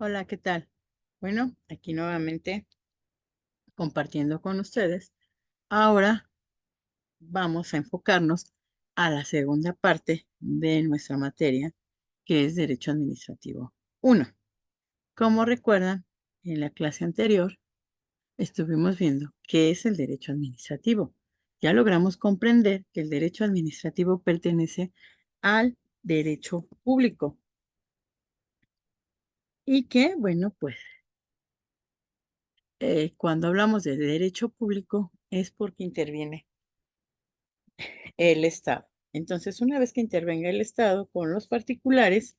Hola, ¿qué tal? Bueno, aquí nuevamente compartiendo con ustedes. Ahora vamos a enfocarnos a la segunda parte de nuestra materia, que es Derecho Administrativo 1. Como recuerdan, en la clase anterior estuvimos viendo qué es el derecho administrativo. Ya logramos comprender que el derecho administrativo pertenece al derecho público y que, bueno, pues cuando hablamos de derecho público es porque interviene el Estado. Entonces, una vez que intervenga el Estado con los particulares,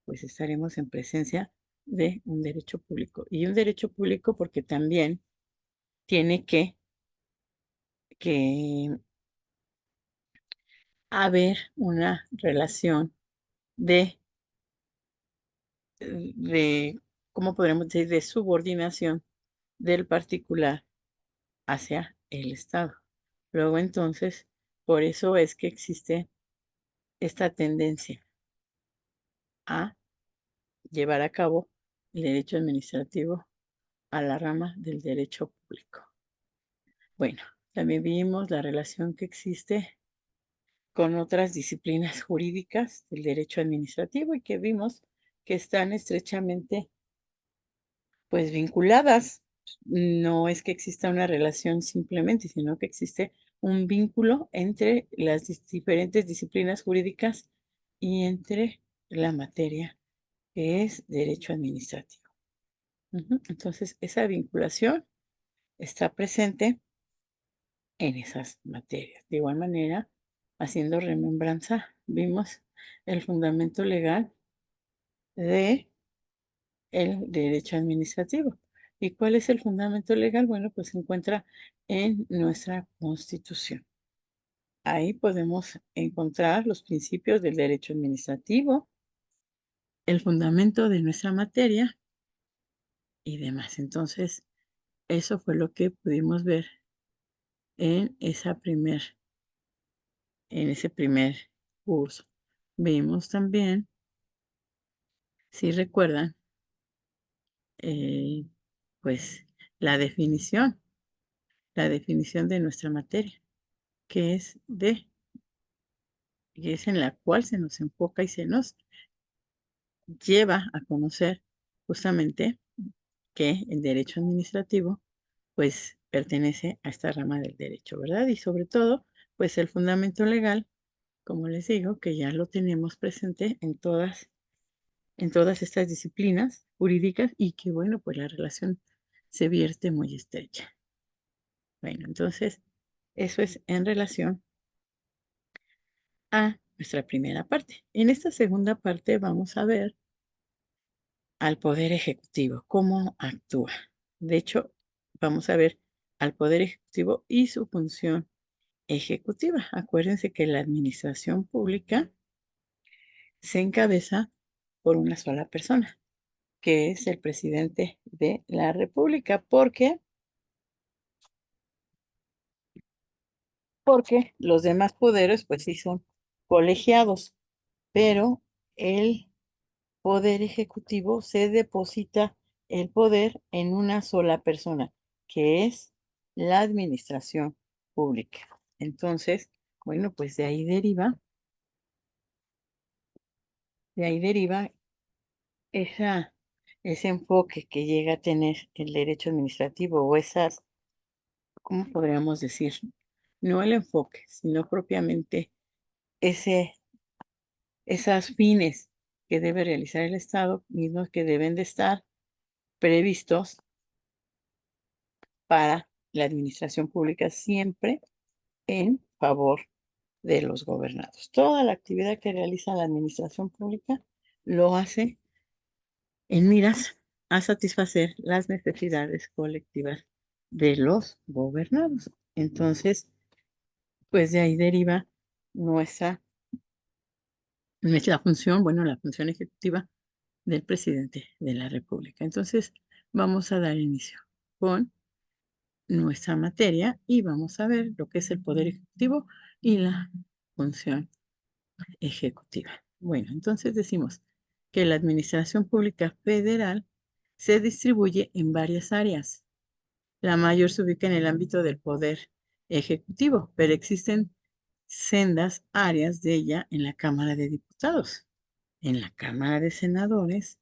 pues estaremos en presencia de un derecho público. Y un derecho público porque también tiene que haber una relación de, de, ¿cómo podremos decir?, de subordinación del particular hacia el Estado. Luego, entonces, por eso es que existe esta tendencia a llevar a cabo el derecho administrativo a la rama del derecho público. Bueno, también vimos la relación que existe con otras disciplinas jurídicas del derecho administrativo y que vimos que están estrechamente pues vinculadas. No es que exista una relación simplemente, sino que existe un vínculo entre las diferentes disciplinas jurídicas y entre la materia que es derecho administrativo. Entonces, esa vinculación está presente en esas materias. De igual manera, haciendo remembranza, vimos el fundamento legal de el derecho administrativo. ¿Y cuál es el fundamento legal? Bueno, pues se encuentra en nuestra Constitución. Ahí podemos encontrar los principios del derecho administrativo, el fundamento de nuestra materia y demás. Entonces, eso fue lo que pudimos ver en ese primer curso. Vimos también, si recuerdan, eh, pues la definición de nuestra materia, que es que es en la cual se nos enfoca y se nos lleva a conocer justamente que el derecho administrativo, pues pertenece a esta rama del derecho, ¿verdad? Y sobre todo, pues el fundamento legal, como les digo, que ya lo tenemos presente en todas estas disciplinas jurídicas y que, bueno, pues la relación se vierte muy estrecha. Bueno, entonces, eso es en relación a nuestra primera parte. En esta segunda parte vamos a ver al Poder Ejecutivo, cómo actúa. De hecho, vamos a ver al Poder Ejecutivo y su función ejecutiva. Acuérdense que la administración pública se encabeza por una sola persona, que es el presidente de la República, porque los demás poderes, pues sí son colegiados, pero el poder ejecutivo se deposita el poder en una sola persona, que es la administración pública. Entonces, bueno, pues de ahí deriva esa, ese enfoque que llega a tener el derecho administrativo o esas, ¿cómo podríamos decir? No el enfoque, sino propiamente ese, esas fines que debe realizar el Estado, mismos que deben de estar previstos para la administración pública siempre en favor de los gobernados. Toda la actividad que realiza la administración pública lo hace en miras a satisfacer las necesidades colectivas de los gobernados. Entonces, pues de ahí deriva nuestra, nuestra función, bueno, la función ejecutiva del presidente de la República. Entonces, vamos a dar inicio con nuestra materia y vamos a ver lo que es el poder ejecutivo y la función ejecutiva. Bueno, entonces decimos que la Administración Pública Federal se distribuye en varias áreas. La mayor se ubica en el ámbito del poder ejecutivo, pero existen sendas áreas de ella en la Cámara de Diputados, en la Cámara de Senadores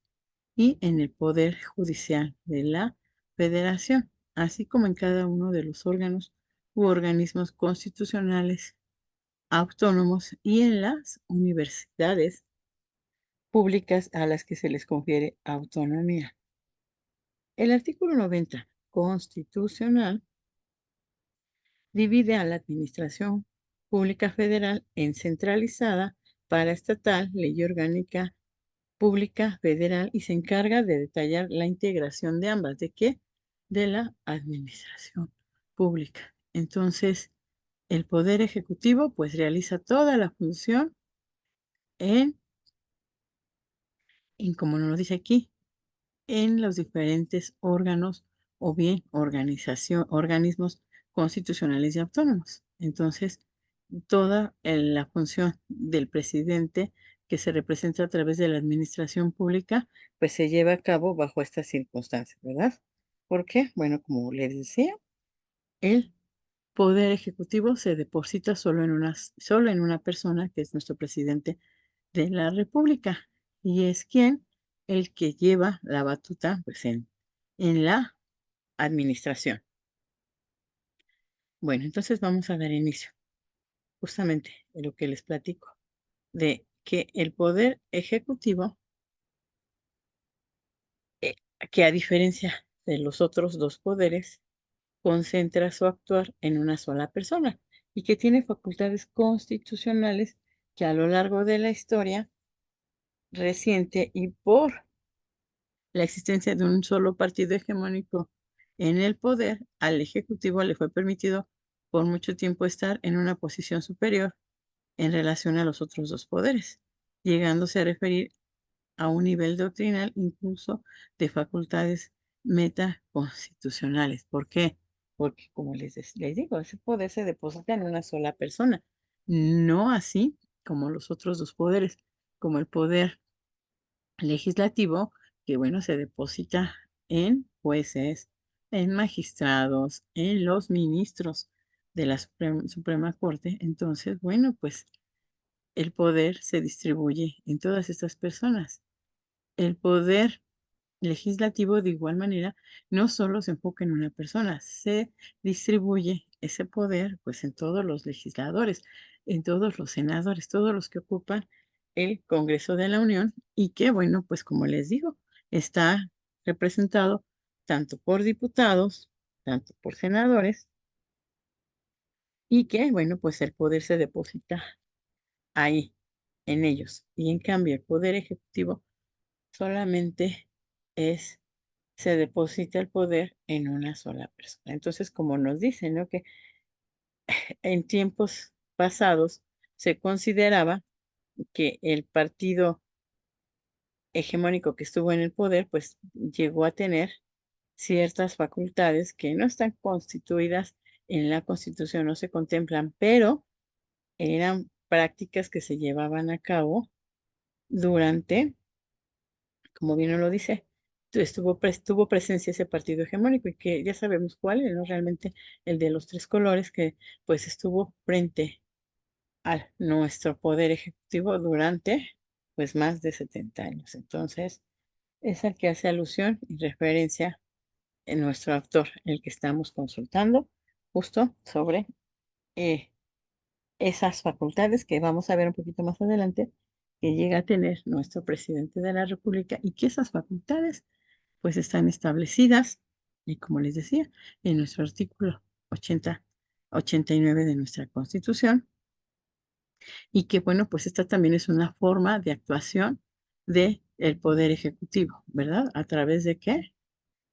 y en el Poder Judicial de la Federación, así como en cada uno de los órganos u organismos constitucionales autónomos y en las universidades públicas a las que se les confiere autonomía. El artículo 90 constitucional divide a la Administración Pública Federal en centralizada, paraestatal, ley orgánica pública federal y se encarga de detallar la integración de ambas. ¿De qué? De la administración pública. Entonces, el Poder Ejecutivo pues realiza toda la función en, como nos lo dice aquí, en los diferentes órganos o bien organismos constitucionales y autónomos. Entonces, toda la función del presidente que se representa a través de la administración pública, pues se lleva a cabo bajo estas circunstancias, ¿verdad? ¿Por qué? Bueno, como les decía, el poder ejecutivo se deposita solo en una persona, que es nuestro presidente de la República, y es quien el que lleva la batuta pues en la administración. Bueno, entonces vamos a dar inicio justamente de lo que les platico, de que el poder ejecutivo, eh, que a diferencia de los otros dos poderes, concentra su actuar en una sola persona y que tiene facultades constitucionales que a lo largo de la historia reciente y por la existencia de un solo partido hegemónico en el poder, al Ejecutivo le fue permitido por mucho tiempo estar en una posición superior en relación a los otros dos poderes, llegándose a referir a un nivel doctrinal incluso de facultades metaconstitucionales. ¿Por qué? Porque, como les digo, ese poder se deposita en una sola persona, no así como los otros dos poderes, como el poder legislativo, que bueno, se deposita en jueces, en magistrados, en los ministros de la Suprema Corte. Entonces, bueno, pues el poder se distribuye en todas estas personas. El poder legislativo, de igual manera, no solo se enfoca en una persona, se distribuye ese poder pues en todos los legisladores, en todos los senadores, todos los que ocupan el Congreso de la Unión y que, bueno, pues como les digo, está representado tanto por diputados, tanto por senadores y que, bueno, pues el poder se deposita ahí, en ellos. Y en cambio, el poder ejecutivo solamente es se deposita el poder en una sola persona. Entonces, como nos dicen, ¿no? Que en tiempos pasados se consideraba que el partido hegemónico que estuvo en el poder, pues llegó a tener ciertas facultades que no están constituidas en la Constitución, no se contemplan, pero eran prácticas que se llevaban a cabo durante, como bien lo dice, tuvo presencia ese partido hegemónico y que ya sabemos cuál, ¿no? Realmente el de los tres colores que pues estuvo frente a nuestro poder ejecutivo durante pues más de 70 años. Entonces, es al que hace alusión y referencia en nuestro autor, el que estamos consultando, justo sobre eh, esas facultades que vamos a ver un poquito más adelante, que llega a tener nuestro presidente de la República y que esas facultades pues están establecidas, y como les decía, en nuestro artículo 89 de nuestra Constitución, y que bueno, pues esta también es una forma de actuación del Poder Ejecutivo, ¿verdad? ¿A través de qué?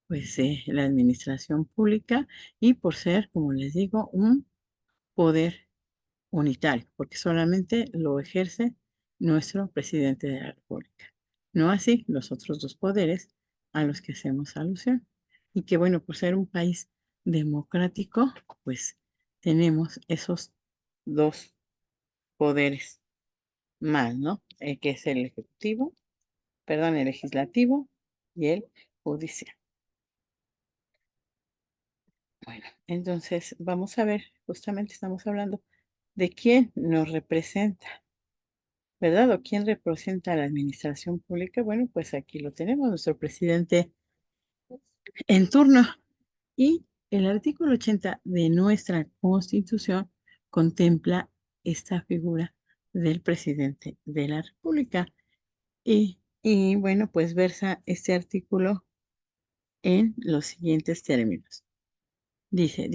Pues la administración pública y por ser, como les digo, un poder unitario, porque solamente lo ejerce nuestro presidente de la República, no así los otros dos poderes a los que hacemos alusión. Y que bueno, por ser un país democrático, pues tenemos esos dos poderes más, ¿no? Que es el ejecutivo, perdón, el legislativo y el judicial. Bueno, entonces vamos a ver, justamente estamos hablando de quién nos representa, ¿verdad? O quién representa a la administración pública. Bueno, pues aquí lo tenemos, nuestro presidente en turno. Y el artículo 80 de nuestra Constitución contempla esta figura del presidente de la República. Y bueno, pues versa este artículo en los siguientes términos. Dice,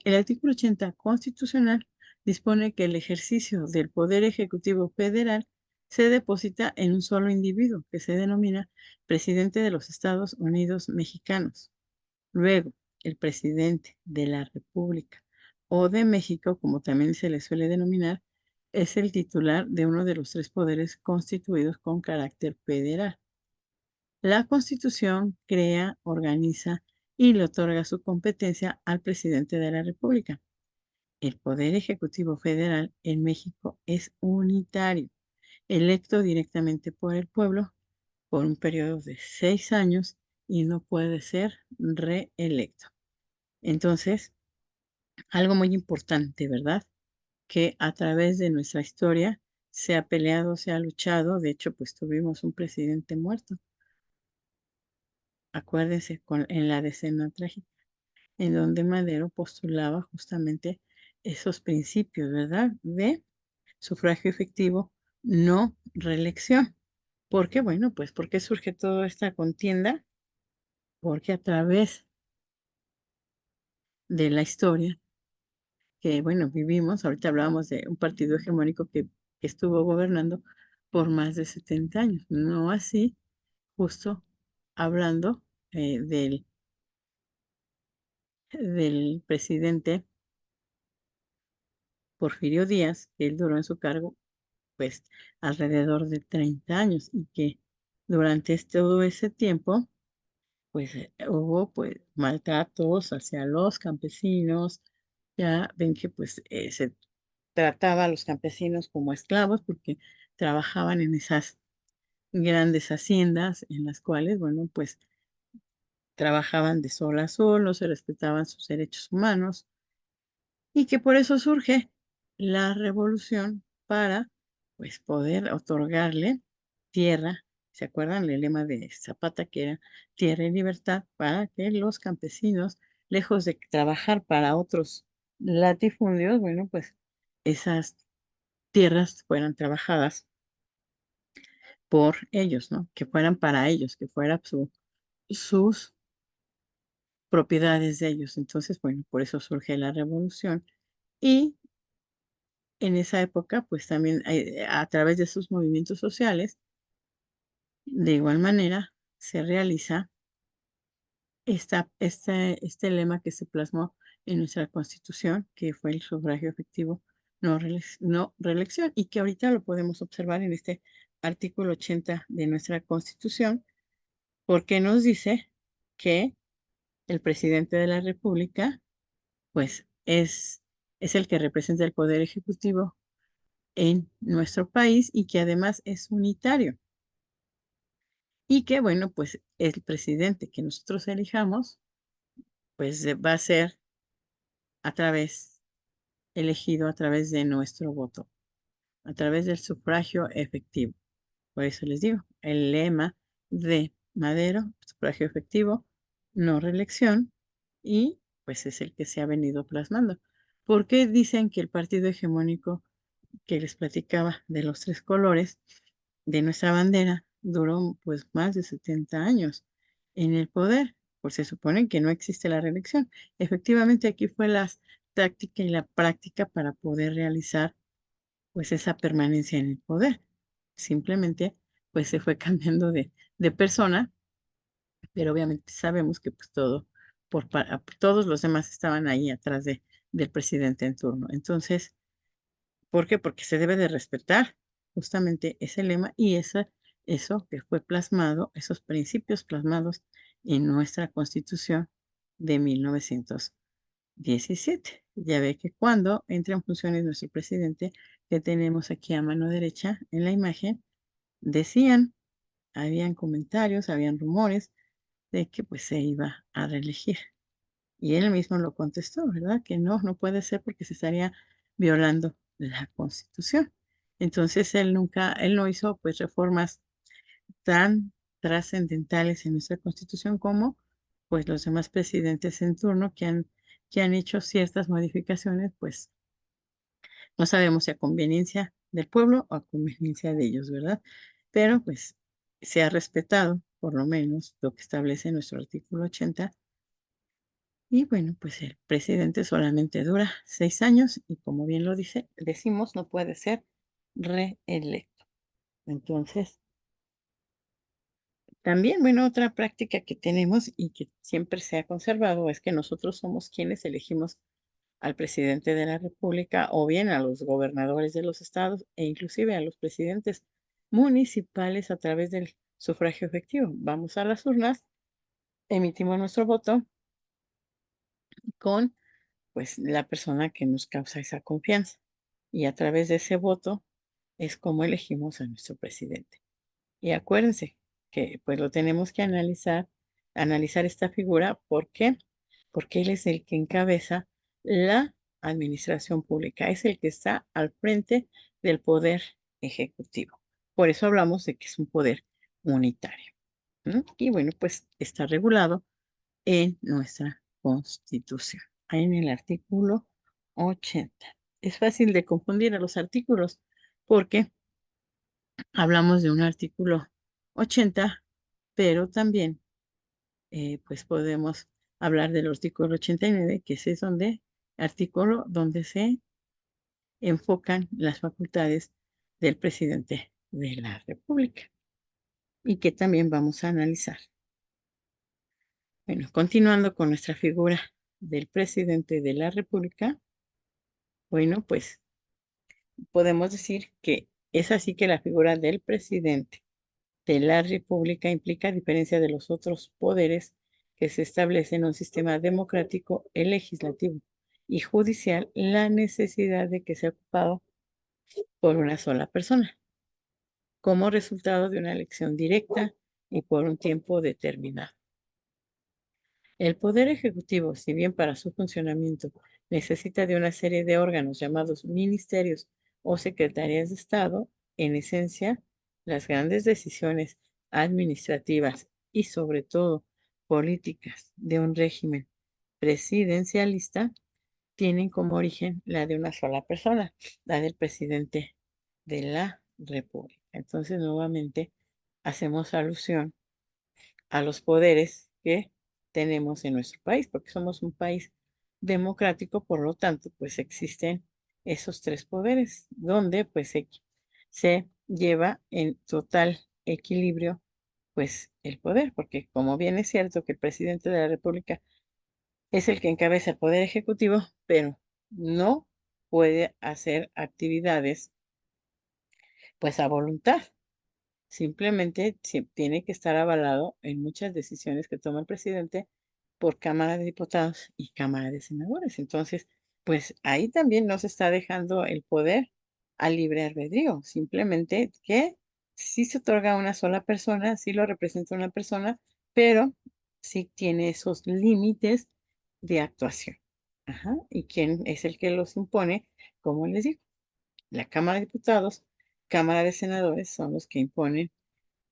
el artículo 80 constitucional dispone que el ejercicio del Poder Ejecutivo Federal se deposita en un solo individuo, que se denomina presidente de los Estados Unidos Mexicanos. Luego, el presidente de la República o de México, como también se le suele denominar, es el titular de uno de los tres poderes constituidos con carácter federal. La Constitución crea, organiza y le otorga su competencia al presidente de la República. El Poder Ejecutivo Federal en México es unitario, electo directamente por el pueblo por un periodo de 6 años y no puede ser reelecto. Entonces, algo muy importante, ¿verdad? Que a través de nuestra historia se ha peleado, se ha luchado. De hecho, pues tuvimos un presidente muerto. Acuérdense en la decena trágica, en donde Madero postulaba justamente esos principios, ¿verdad? De sufragio efectivo, no reelección. ¿Por qué? Bueno, pues porque surge toda esta contienda, porque a través de la historia que, bueno, vivimos, ahorita hablábamos de un partido hegemónico que estuvo gobernando por más de 70 años, no así, justo hablando del presidente Porfirio Díaz, que él duró en su cargo pues alrededor de 30 años y que durante todo ese tiempo pues hubo pues maltratos hacia los campesinos. Ya ven que pues se trataba a los campesinos como esclavos porque trabajaban en esas grandes haciendas en las cuales, bueno, pues trabajaban de sol a sol, no se respetaban sus derechos humanos y que por eso surge la revolución para pues poder otorgarle tierra. ¿Se acuerdan el lema de Zapata que era tierra y libertad para que los campesinos, lejos de trabajar para otros latifundios, bueno, pues esas tierras fueran trabajadas por ellos, ¿no? Que fueran para ellos, que fueran sus propiedades de ellos. Entonces, bueno, por eso surge la revolución. Y en esa época, pues también a través de sus movimientos sociales, de igual manera, se realiza este lema que se plasmó en nuestra Constitución, que fue el sufragio efectivo, no reelección, y que ahorita lo podemos observar en este artículo 80 de nuestra Constitución, porque nos dice que el presidente de la República, pues es el que representa el poder ejecutivo en nuestro país y que además es unitario. Y que, bueno, pues el presidente que nosotros elijamos, pues va a ser a través, elegido a través de nuestro voto, a través del sufragio efectivo. Por eso les digo, el lema de Madero, sufragio efectivo, no reelección, y pues es el que se ha venido plasmando. ¿Por qué dicen que el partido hegemónico que les platicaba de los tres colores de nuestra bandera duró pues más de 70 años en el poder? Pues se supone que no existe la reelección. Efectivamente, aquí fue la táctica y la práctica para poder realizar pues esa permanencia en el poder. Simplemente pues se fue cambiando de persona, pero obviamente sabemos que pues todos los demás estaban ahí atrás del presidente en turno. Entonces, ¿por qué? Porque se debe de respetar justamente ese lema y eso que fue plasmado, esos principios plasmados en nuestra Constitución de 1917. Ya ve que cuando entra en funciones nuestro presidente, que tenemos aquí a mano derecha en la imagen, decían, habían comentarios, habían rumores de que pues se iba a reelegir. Y él mismo lo contestó, ¿verdad? Que no, no puede ser porque se estaría violando la Constitución. Entonces él no hizo pues reformas tan trascendentales en nuestra Constitución como pues los demás presidentes en turno que han hecho ciertas modificaciones, pues no sabemos si a conveniencia del pueblo o a conveniencia de ellos, ¿verdad? Pero pues se ha respetado por lo menos lo que establece nuestro artículo 80. Y bueno, pues el presidente solamente dura 6 años y como bien lo decimos, no puede ser reelecto. Entonces, también, bueno, otra práctica que tenemos y que siempre se ha conservado es que nosotros somos quienes elegimos al presidente de la República o bien a los gobernadores de los estados e inclusive a los presidentes municipales a través del sufragio efectivo. Vamos a las urnas, emitimos nuestro voto con pues la persona que nos causa esa confianza y a través de ese voto es como elegimos a nuestro presidente. Y acuérdense que pues lo tenemos que analizar esta figura. ¿Por qué? Porque él es el que encabeza la administración pública, es el que está al frente del poder ejecutivo. Por eso hablamos de que es un poder unitario. Y bueno, pues está regulado en nuestra Constitución, en el artículo 80. Es fácil de confundir a los artículos porque hablamos de un artículo 80, pero también pues podemos hablar del artículo 89, que ese es artículo donde se enfocan las facultades del presidente de la República y que también vamos a analizar. Bueno, continuando con nuestra figura del presidente de la República, bueno, pues podemos decir que es así que la figura del presidente de la República implica, a diferencia de los otros poderes que se establecen en un sistema democrático, el legislativo y judicial, la necesidad de que sea ocupado por una sola persona, como resultado de una elección directa y por un tiempo determinado. El poder ejecutivo, si bien para su funcionamiento necesita de una serie de órganos llamados ministerios o secretarías de Estado, en esencia, las grandes decisiones administrativas y sobre todo políticas de un régimen presidencialista tienen como origen la de una sola persona, la del presidente de la República. Entonces, nuevamente, hacemos alusión a los poderes que tenemos en nuestro país, porque somos un país democrático, por lo tanto, pues existen esos tres poderes, donde pues se lleva en total equilibrio pues el poder, porque como bien es cierto que el presidente de la República es el que encabeza el poder ejecutivo, pero no puede hacer actividades pues a voluntad. Simplemente tiene que estar avalado en muchas decisiones que toma el presidente por Cámara de Diputados y Cámara de Senadores. Entonces, pues ahí también no se está dejando el poder al libre albedrío. Simplemente que sí se otorga a una sola persona, sí lo representa una persona, pero sí tiene esos límites de actuación. Ajá. ¿Y quién es el que los impone? Como les digo, la Cámara de Diputados, Cámara de Senadores son los que imponen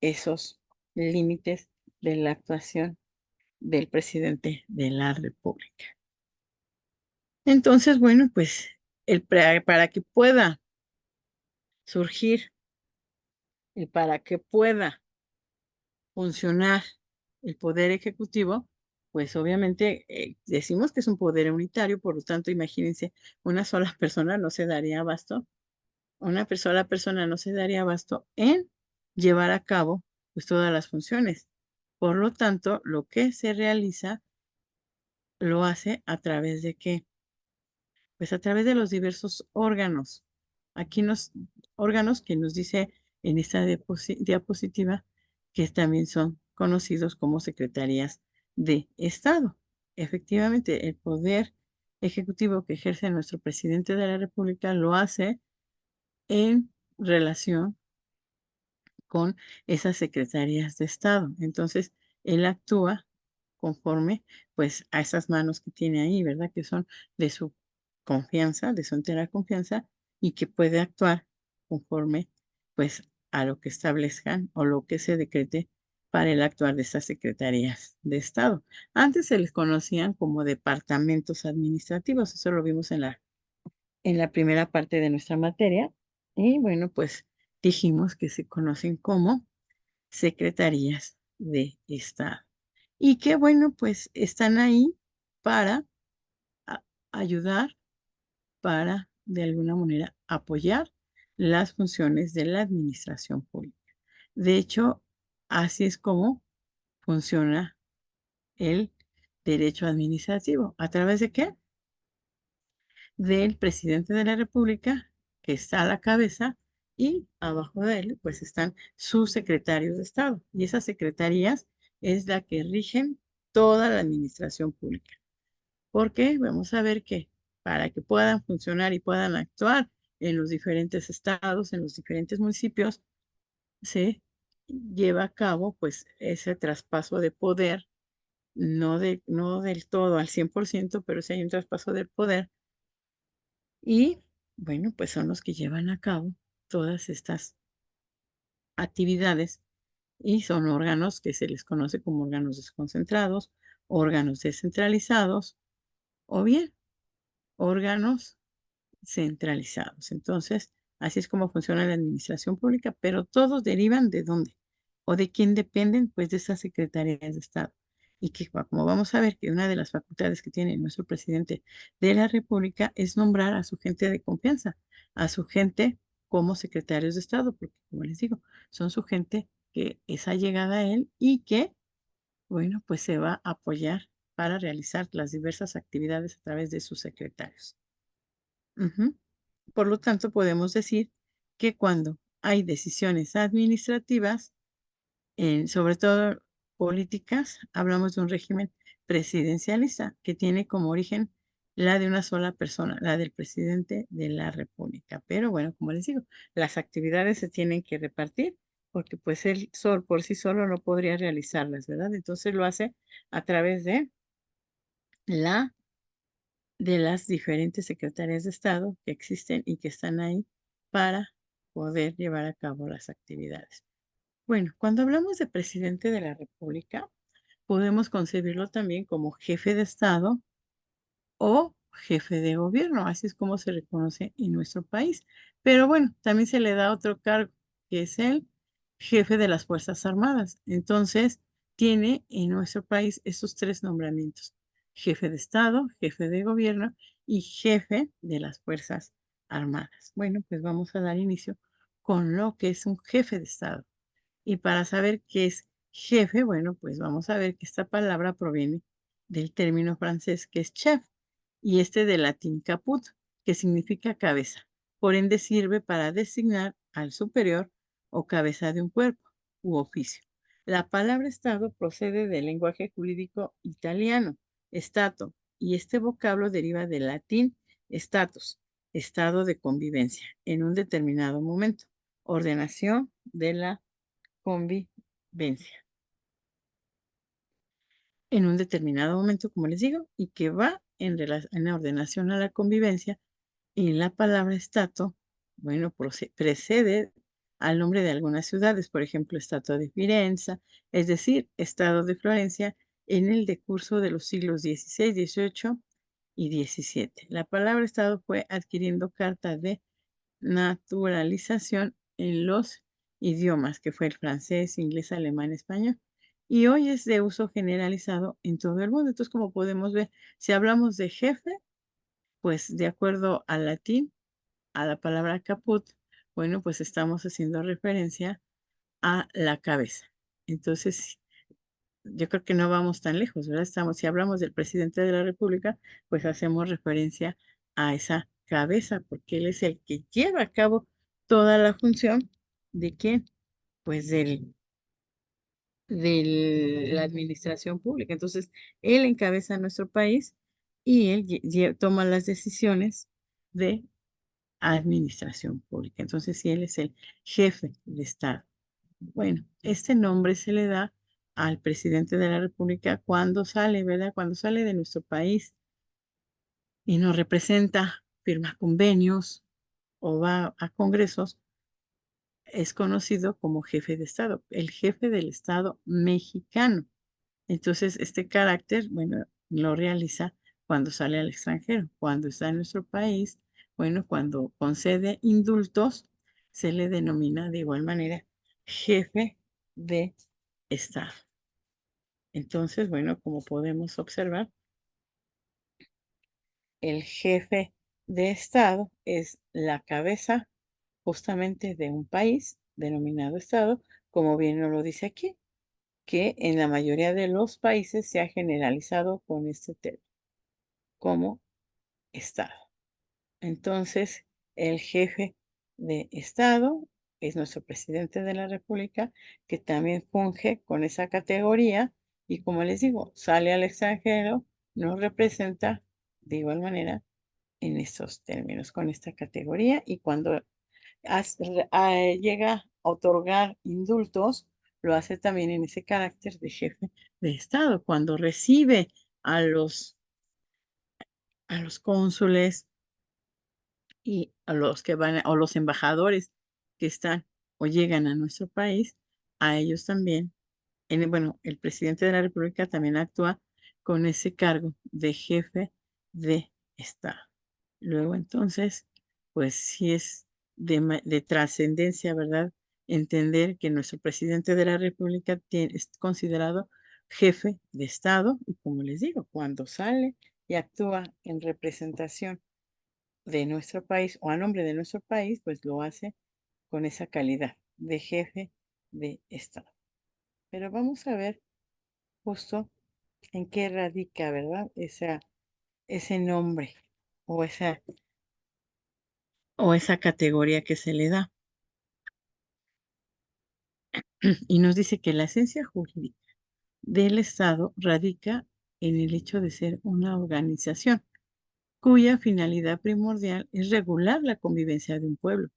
esos límites de la actuación del presidente de la República. Entonces, bueno, pues para que pueda surgir y para que pueda funcionar el poder ejecutivo, pues obviamente decimos que es un poder unitario, por lo tanto, imagínense, una sola persona no se daría abasto, una sola persona no se daría abasto en llevar a cabo pues todas las funciones. Por lo tanto, lo que se realiza lo hace a través de qué? Pues a través de los diversos órganos. Aquí órganos que nos dice en esta diapositiva que también son conocidos como secretarías de Estado. Efectivamente, el poder ejecutivo que ejerce nuestro presidente de la República lo hace en relación con esas secretarías de Estado. Entonces, él actúa conforme, pues, a esas manos que tiene ahí, ¿verdad? Que son de su confianza, de su entera confianza, y que puede actuar conforme, pues, a lo que establezcan o lo que se decrete para el actuar de esas secretarías de Estado. Antes se les conocían como departamentos administrativos, eso lo vimos en la primera parte de nuestra materia, y bueno, pues dijimos que se conocen como secretarías de Estado. Y que bueno, pues están ahí para a- ayudar, para de alguna manera apoyar las funciones de la administración pública. De hecho, así es como funciona el derecho administrativo. ¿A través de qué? Del presidente de la República, que está a la cabeza, y abajo de él, pues están sus secretarios de Estado. Y esas secretarías es la que rigen toda la administración pública. Porque vamos a ver que para que puedan funcionar y puedan actuar en los diferentes estados, en los diferentes municipios, se lleva a cabo pues ese traspaso de poder, no del todo al 100%, pero sí hay un traspaso del poder. Y bueno, pues son los que llevan a cabo todas estas actividades y son órganos que se les conoce como órganos desconcentrados, órganos descentralizados o bien órganos centralizados. Entonces, así es como funciona la administración pública, pero todos derivan de dónde o de quién dependen, pues de esas secretarías de Estado. Y que como vamos a ver que una de las facultades que tiene nuestro presidente de la República es nombrar a su gente de confianza, a su gente como secretarios de Estado, porque como les digo, son su gente que es allegada a él y que, bueno, pues se va a apoyar para realizar las diversas actividades a través de sus secretarios. Ujú. Por lo tanto, podemos decir que cuando hay decisiones administrativas, sobre todo políticas, hablamos de un régimen presidencialista que tiene como origen la de una sola persona, la del presidente de la República. Pero bueno, como les digo, las actividades se tienen que repartir porque pues él sol por sí solo no podría realizarlas, ¿verdad? Entonces lo hace a través la de las diferentes secretarías de Estado que existen y que están ahí para poder llevar a cabo las actividades. Bueno, cuando hablamos de presidente de la República, podemos concebirlo también como jefe de Estado o jefe de gobierno, así es como se le conoce en nuestro país. Pero bueno, también se le da otro cargo, que es el jefe de las Fuerzas Armadas. Entonces, tiene en nuestro país esos tres nombramientos: jefe de Estado, jefe de gobierno y jefe de las Fuerzas Armadas. Bueno, pues vamos a dar inicio con lo que es un jefe de Estado. Y para saber qué es jefe, bueno, pues vamos a ver que esta palabra proviene del término francés que es chef y este del latín caput, que significa cabeza. Por ende sirve para designar al superior o cabeza de un cuerpo u oficio. La palabra estado procede del lenguaje jurídico italiano, stato, y este vocablo deriva del latín status, estado de convivencia en un determinado momento, ordenación de la convivencia en un determinado momento, como les digo, y que va en ordenación a la convivencia. Y la palabra estato, bueno, precede al nombre de algunas ciudades, por ejemplo, Estato de Firenze, es decir, Estado de Florencia, en el decurso de los siglos XVI, XVIII y XVII. La palabra estado fue adquiriendo carta de naturalización en los idiomas, que fue el francés, inglés, alemán, español, y hoy es de uso generalizado en todo el mundo. Entonces, como podemos ver, si hablamos de jefe, pues de acuerdo al latín, a la palabra caput, bueno, pues estamos haciendo referencia a la cabeza. Entonces, yo creo que no vamos tan lejos, ¿verdad? Si hablamos del presidente de la República, pues hacemos referencia a esa cabeza, porque él es el que lleva a cabo toda la función de quién, pues de la administración pública. Entonces, él encabeza nuestro país y él toma las decisiones de administración pública. Entonces, sí, él es el jefe de Estado. Bueno, este nombre se le da al presidente de la República cuando sale, ¿verdad? Cuando sale de nuestro país y nos representa, firma convenios o va a congresos, es conocido como jefe de Estado, el jefe del Estado mexicano. Entonces, este carácter, bueno, lo realiza cuando sale al extranjero. Cuando está en nuestro país, bueno, cuando concede indultos, se le denomina de igual manera jefe de Estado. Entonces, bueno, como podemos observar, el jefe de Estado es la cabeza justamente de un país denominado Estado, como bien nos lo dice aquí, que en la mayoría de los países se ha generalizado con este término como Estado. Entonces, el jefe de Estado es nuestro presidente de la República, que también funge con esa categoría y como les digo, sale al extranjero, nos representa de igual manera en estos términos, con esta categoría y cuando llega a otorgar indultos, lo hace también en ese carácter de jefe de Estado, cuando recibe a los cónsules y a los que van o los embajadores que están o llegan a nuestro país, a ellos también, bueno, el presidente de la República también actúa con ese cargo de jefe de Estado. Luego entonces, pues sí es de trascendencia, ¿verdad? Entender que nuestro presidente de la República es considerado jefe de Estado y como les digo, cuando sale y actúa en representación de nuestro país o a nombre de nuestro país, pues lo hace con esa calidad de jefe de Estado. Pero vamos a ver justo en qué radica, ¿verdad? Ese nombre o esa categoría que se le da. Y nos dice que la esencia jurídica del Estado radica en el hecho de ser una organización cuya finalidad primordial es regular la convivencia de un pueblo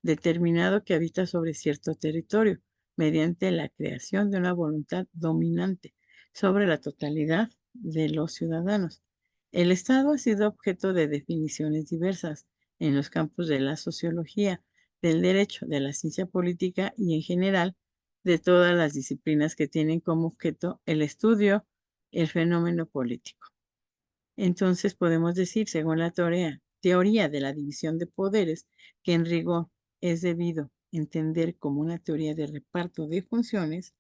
determinado que habita sobre cierto territorio, mediante la creación de una voluntad dominante sobre la totalidad de los ciudadanos. El Estado ha sido objeto de definiciones diversas en los campos de la sociología, del derecho, de la ciencia política y en general de todas las disciplinas que tienen como objeto el estudio, el fenómeno político. Entonces podemos decir, según la teoría de la división de poderes, que en rigor es debido entender como una teoría de reparto de funciones,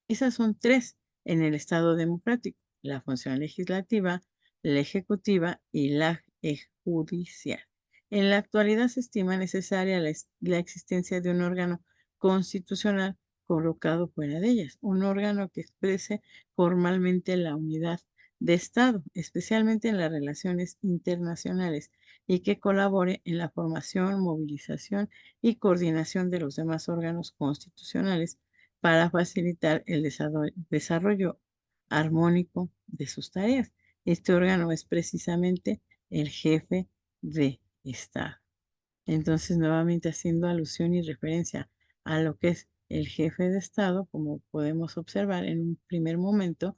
esas son tres en el Estado democrático: la función legislativa, la ejecutiva y la judicial. En la actualidad se estima necesaria la existencia de un órgano constitucional colocado fuera de ellas, un órgano que exprese formalmente la unidad de Estado, especialmente en las relaciones internacionales, y que colabore en la formación, movilización y coordinación de los demás órganos constitucionales para facilitar el desarrollo armónico de sus tareas. Este órgano es precisamente el jefe de Estado. Entonces, nuevamente haciendo alusión y referencia a lo que es el jefe de Estado, como podemos observar en un primer momento,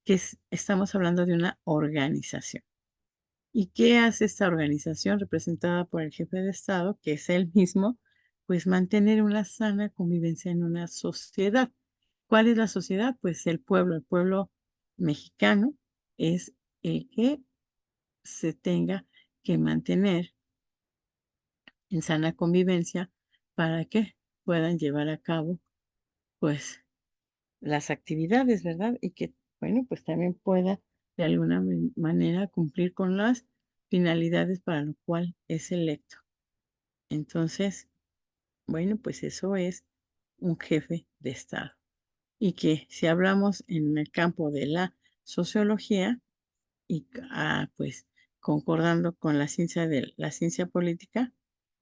que estamos hablando de una organización. ¿Y qué hace esta organización representada por el jefe de Estado, que es él mismo? Pues mantener una sana convivencia en una sociedad. ¿Cuál es la sociedad? Pues el pueblo mexicano es el que se tenga que mantener en sana convivencia para que puedan llevar a cabo, pues, las actividades, ¿verdad? Y que, bueno, pues también pueda de alguna manera cumplir con las finalidades para lo cual es electo. Entonces, bueno, pues eso es un jefe de Estado. Y que si hablamos en el campo de la sociología y pues concordando con la ciencia política,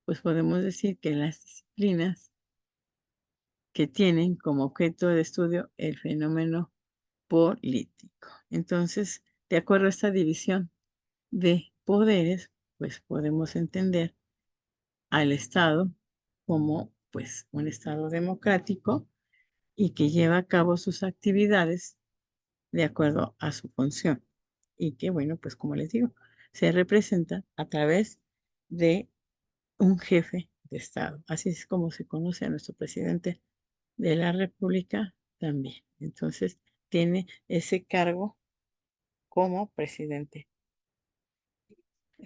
pues podemos decir que las disciplinas que tienen como objeto de estudio el fenómeno político. Entonces, de acuerdo a esta división de poderes, pues podemos entender al Estado como pues un Estado democrático y que lleva a cabo sus actividades de acuerdo a su función. Y que, bueno, pues como les digo, se representa a través de un jefe de Estado. Así es como se conoce a nuestro presidente de la República también. Entonces, tiene ese cargo como presidente,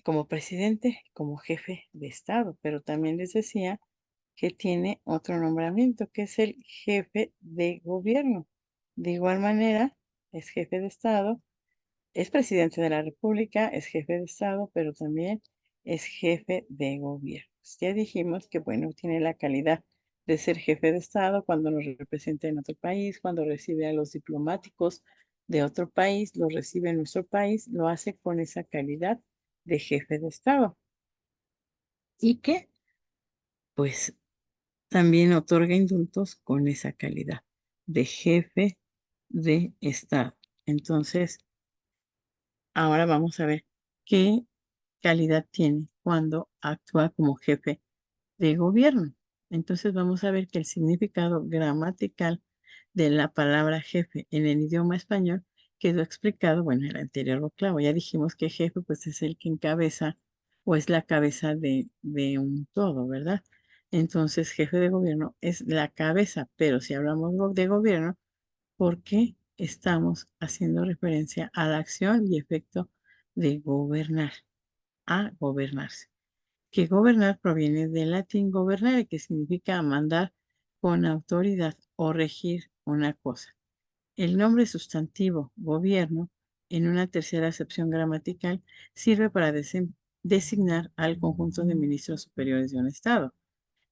como jefe de Estado, pero también les decía que tiene otro nombramiento, que es el jefe de gobierno. De igual manera, es jefe de Estado, es presidente de la República, es jefe de Estado, pero también es jefe de gobierno. Ya dijimos que, bueno, tiene la calidad de ser jefe de Estado cuando nos representa en otro país, cuando recibe a los diplomáticos de otro país, lo recibe en nuestro país, lo hace con esa calidad de jefe de Estado. Y que, pues, también otorga indultos con esa calidad de jefe de Estado. Entonces, ahora vamos a ver qué calidad tiene cuando actúa como jefe de gobierno. Entonces vamos a ver que el significado gramatical de la palabra jefe en el idioma español quedó explicado, bueno, en el anterior vocablo. Ya dijimos que jefe pues es el que encabeza o es la cabeza de un todo, ¿verdad? Entonces jefe de gobierno es la cabeza, pero si hablamos de gobierno, ¿por qué estamos haciendo referencia a la acción y efecto de gobernar, a gobernarse? Que gobernar proviene del latín gobernare, que significa mandar con autoridad o regir una cosa. El nombre sustantivo gobierno, en una tercera acepción gramatical, sirve para designar al conjunto de ministros superiores de un Estado.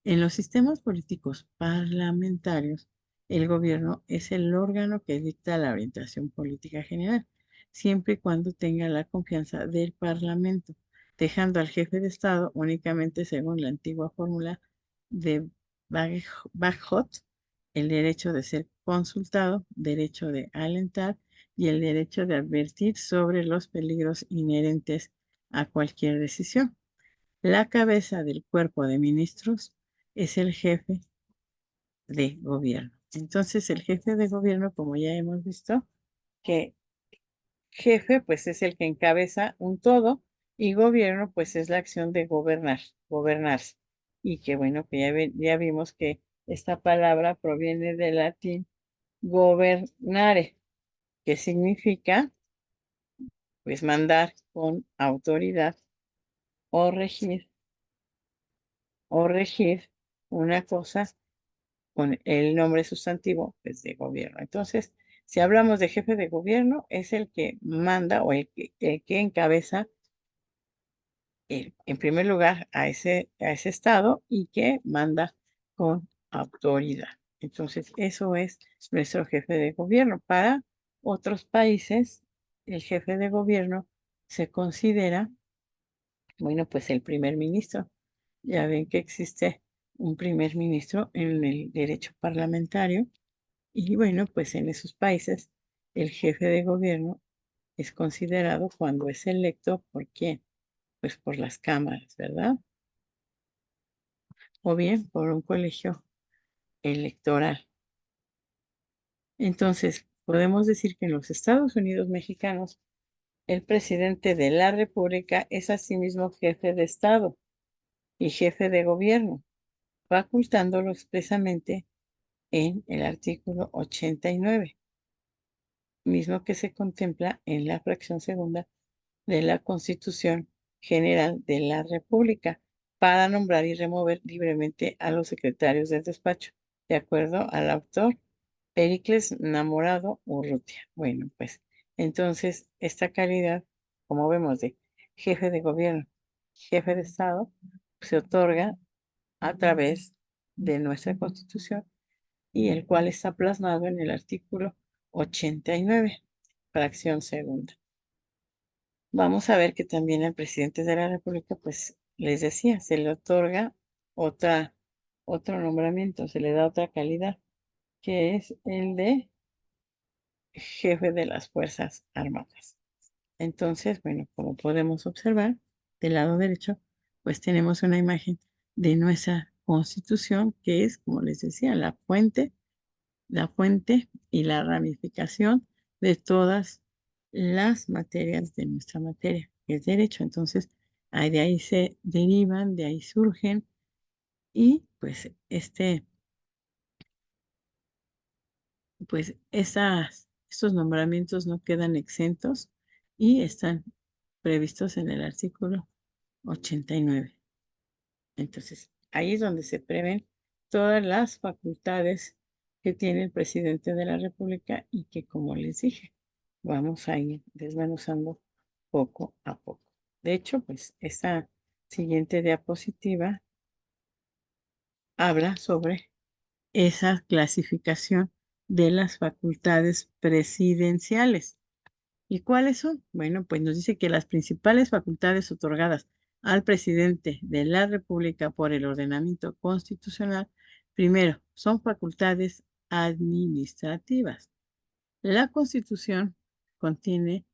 En los sistemas políticos parlamentarios, el gobierno es el órgano que dicta la orientación política general, siempre y cuando tenga la confianza del Parlamento, dejando al jefe de Estado únicamente según la antigua fórmula de Bagehot, el derecho de ser consultado, derecho de alentar y el derecho de advertir sobre los peligros inherentes a cualquier decisión. La cabeza del cuerpo de ministros es el jefe de gobierno. Entonces, el jefe de gobierno, como ya hemos visto, que jefe pues es el que encabeza un todo y gobierno pues es la acción de gobernar, gobernarse. Y que bueno, que ya vimos que esta palabra proviene del latín gobernare, que significa pues mandar con autoridad o regir, o regir una cosa con el nombre sustantivo pues, de gobierno. Entonces, si hablamos de jefe de gobierno, es el que manda o el que encabeza, en primer lugar, a ese estado y que manda con autoridad. Entonces, eso es nuestro jefe de gobierno. Para otros países, el jefe de gobierno se considera, bueno, pues el primer ministro. Ya ven que existe un primer ministro en el derecho parlamentario. Y bueno, pues en esos países el jefe de gobierno es considerado cuando es electo por quién, pues por las cámaras, ¿verdad? O bien por un colegio electoral. Entonces, podemos decir que en los Estados Unidos mexicanos, el presidente de la República es asimismo jefe de Estado y jefe de gobierno, facultándolo expresamente en el artículo 89, mismo que se contempla en la fracción segunda de la Constitución General de la República para nombrar y remover libremente a los secretarios del despacho, de acuerdo al autor Pericles Namorado Urrutia. Bueno, pues entonces esta calidad, como vemos, de jefe de gobierno, jefe de Estado, se otorga a través de nuestra Constitución y el cual está plasmado en el artículo 89, fracción segunda. Vamos a ver que también al presidente de la República, pues les decía, se le otorga otra, otro nombramiento, se le da otra calidad, que es el de jefe de las Fuerzas Armadas. Entonces, bueno, como podemos observar, del lado derecho, pues tenemos una imagen de nuestra Constitución, que es, como les decía, la fuente la fuente y la ramificación de todas las materias de nuestra materia, que es derecho. Entonces, de ahí se derivan, de ahí surgen y pues estos nombramientos no quedan exentos y están previstos en el artículo 89. Entonces, ahí es donde se prevén todas las facultades que tiene el presidente de la República y que, como les dije, vamos a ir desmenuzando poco a poco. De hecho, pues esta siguiente diapositiva habla sobre esa clasificación de las facultades presidenciales. ¿Y cuáles son? Bueno, pues nos dice que las principales facultades otorgadas al presidente de la República por el ordenamiento constitucional, primero, son facultades administrativas. La Constitución contiene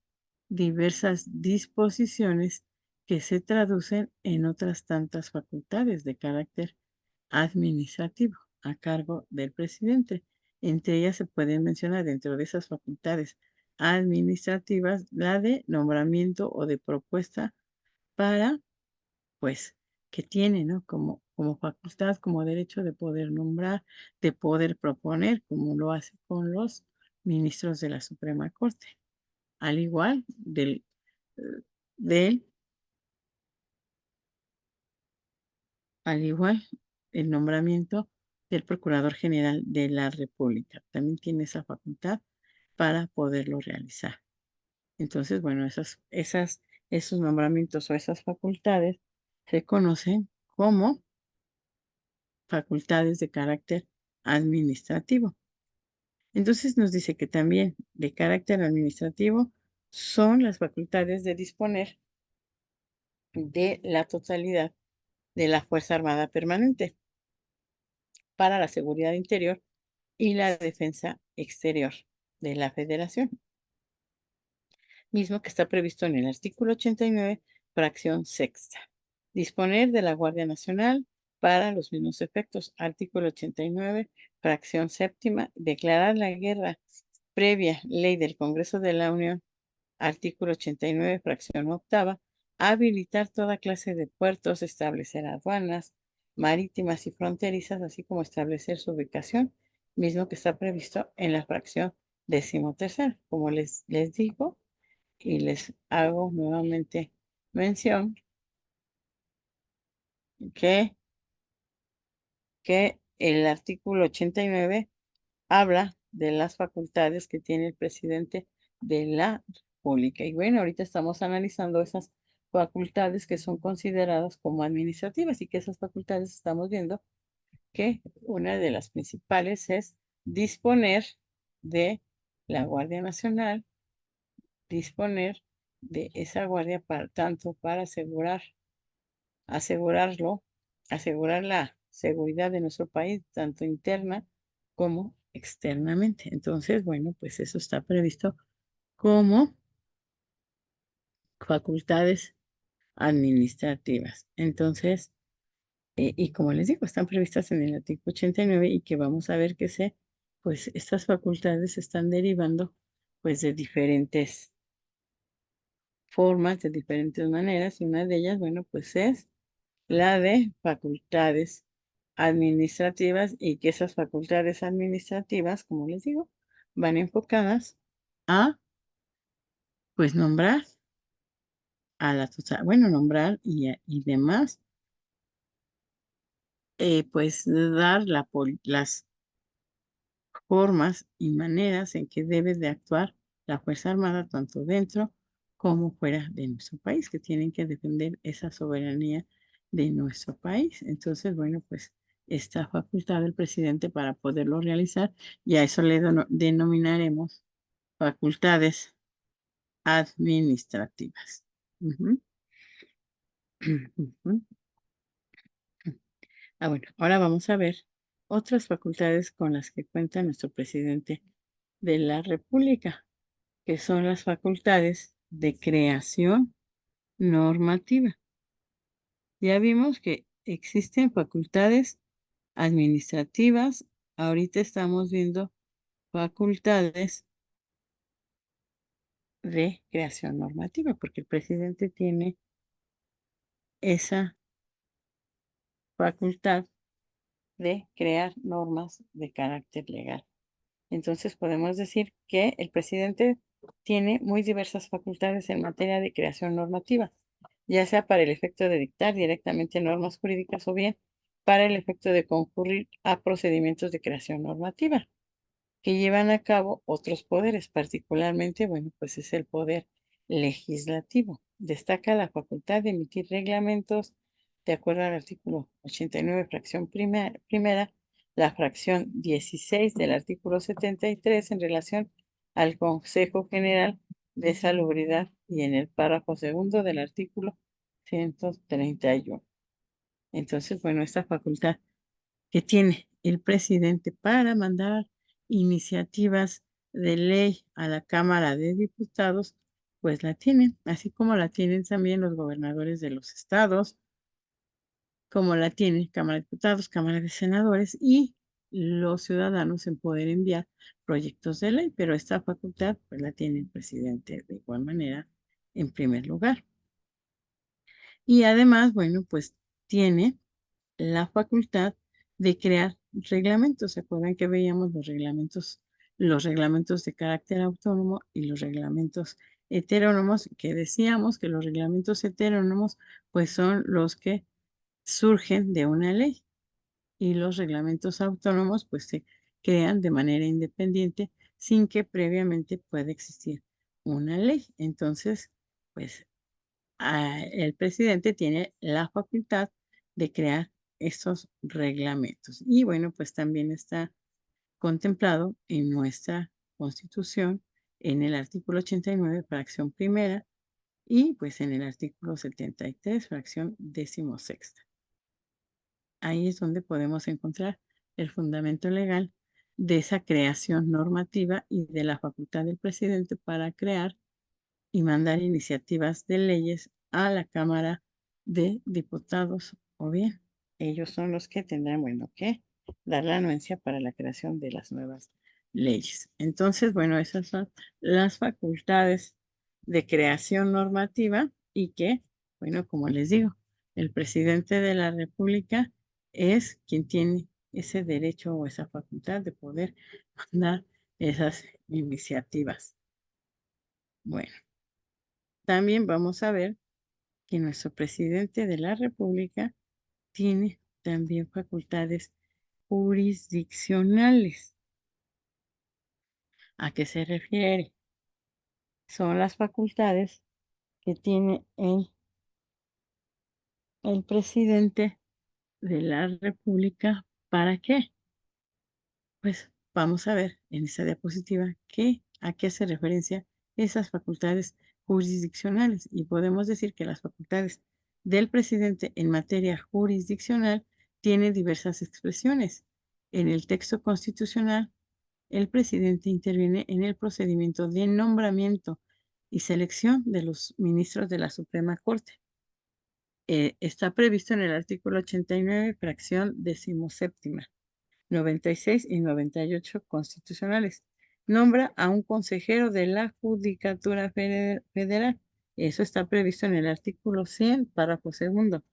diversas disposiciones que se traducen en otras tantas facultades de carácter administrativo a cargo del presidente. Entre ellas se pueden mencionar dentro de esas facultades administrativas la de nombramiento o de propuesta para, pues, que tiene, ¿no? Como facultad, como derecho de poder nombrar, de poder proponer, como lo hace con los ministros de la Suprema Corte, al igual del al igual el nombramiento del Procurador General de la República. También tiene esa facultad para poderlo realizar. Entonces, bueno, esos nombramientos o esas facultades se conocen como facultades de carácter administrativo. Entonces nos dice que también de carácter administrativo son las facultades de disponer de la totalidad de la Fuerza Armada Permanente para la seguridad interior y la defensa exterior de la Federación, mismo que está previsto en el artículo 89, fracción sexta. Disponer de la Guardia Nacional para los mismos efectos. Artículo 89, fracción séptima. Declarar la guerra previa ley del Congreso de la Unión. Artículo 89, fracción octava. Habilitar toda clase de puertos, establecer aduanas marítimas y fronterizas, así como establecer su ubicación, mismo que está previsto en la fracción decimotercera. Como les digo y les hago nuevamente mención que, que el artículo 89 habla de las facultades que tiene el presidente de la República. Y bueno, ahorita estamos analizando esas facultades que son consideradas como administrativas y que esas facultades estamos viendo que una de las principales es disponer de la Guardia Nacional, disponer de esa guardia para tanto para asegurar la seguridad de nuestro país, tanto interna como externamente. Entonces, bueno, pues eso está previsto como facultades administrativas. Entonces, y como les digo, están previstas en el artículo 89 y que vamos a ver pues estas facultades se están derivando pues de diferentes formas, de diferentes maneras, y una de ellas, bueno, pues es la de facultades administrativas y que esas facultades administrativas, como les digo, van enfocadas a, pues, nombrar nombrar y demás, pues, dar las formas y maneras en que debe de actuar la Fuerza Armada, tanto dentro como fuera de nuestro país, que tienen que defender esa soberanía de nuestro país. Entonces, bueno, pues esta facultad del presidente para poderlo realizar, y a eso le denominaremos facultades administrativas. Ujú, ujú. Bueno, ahora vamos a ver otras facultades con las que cuenta nuestro presidente de la República, que son las facultades de creación normativa. Ya vimos que existen facultades administrativas. Ahorita estamos viendo facultades de creación normativa, porque el presidente tiene esa facultad de crear normas de carácter legal. Entonces podemos decir que el presidente tiene muy diversas facultades en materia de creación normativa, ya sea para el efecto de dictar directamente normas jurídicas o bien para el efecto de concurrir a procedimientos de creación normativa que llevan a cabo otros poderes, particularmente, bueno, pues es el poder legislativo. Destaca la facultad de emitir reglamentos de acuerdo al artículo 89, fracción primera, la fracción 16 del artículo 73 en relación al Consejo General de Salubridad y en el párrafo segundo del artículo 131. Entonces, bueno, esta facultad que tiene el presidente para mandar iniciativas de ley a la Cámara de Diputados, pues la tienen, así como la tienen también los gobernadores de los estados, como la tiene Cámara de Diputados, Cámara de Senadores y los ciudadanos en poder enviar proyectos de ley, pero esta facultad pues la tiene el presidente de igual manera en primer lugar. Y además, bueno, pues tiene la facultad de crear reglamentos. ¿Se acuerdan que veíamos los reglamentos de carácter autónomo y los reglamentos heterónomos? Que decíamos que los reglamentos heterónomos pues son los que surgen de una ley y los reglamentos autónomos pues se crean de manera independiente sin que previamente pueda existir una ley. Entonces, pues el presidente tiene la facultad de crear estos reglamentos. Y bueno, pues también está contemplado en nuestra Constitución, en el artículo 89, fracción primera, y pues en el artículo 73, fracción decimosexta. Ahí es donde podemos encontrar el fundamento legal de esa creación normativa y de la facultad del presidente para crear y mandar iniciativas de leyes a la Cámara de Diputados, o bien ellos son los que tendrán, bueno, que dar la anuencia para la creación de las nuevas leyes. Entonces, bueno, esas son las facultades de creación normativa y que, bueno, como les digo, el presidente de la República es quien tiene ese derecho o esa facultad de poder mandar esas iniciativas. Bueno. También vamos a ver que nuestro presidente de la República tiene también facultades jurisdiccionales. ¿A qué se refiere? Son las facultades que tiene el presidente de la República. ¿Para qué? Pues vamos a ver en esta diapositiva a qué hace referencia esas facultades jurisdiccionales. Y podemos decir que las facultades del presidente en materia jurisdiccional tienen diversas expresiones. En el texto constitucional, el presidente interviene en el procedimiento de nombramiento y selección de los ministros de la Suprema Corte. Está previsto en el artículo 89, fracción decimoséptima. 96 y 98 constitucionales. Nombra a un consejero de la Judicatura Federal. Eso está previsto en el artículo 100, párrafo segundo.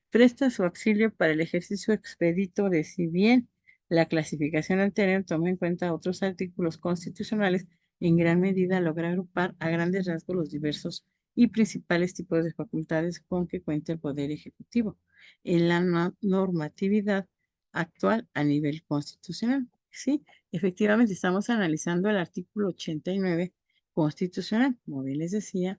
Presta su auxilio para el ejercicio expedito de si bien la clasificación anterior toma en cuenta otros artículos constitucionales, en gran medida logra agrupar a grandes rasgos los diversos y principales tipos de facultades con que cuenta el Poder Ejecutivo en la normatividad actual a nivel constitucional. Sí, efectivamente estamos analizando el artículo 89 constitucional. Como bien les decía,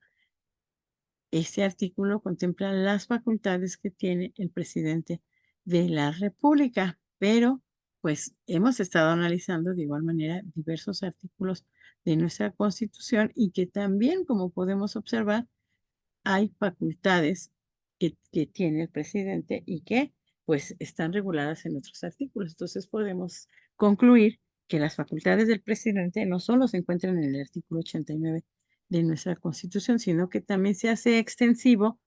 este artículo contempla las facultades que tiene el presidente de la República, pero pues hemos estado analizando de igual manera diversos artículos de nuestra Constitución y que también, como podemos observar, hay facultades que tiene el presidente y que pues están reguladas en otros artículos. Entonces podemos concluir que las facultades del presidente no solo se encuentran en el artículo 89 de nuestra Constitución, sino que también se hace extensivo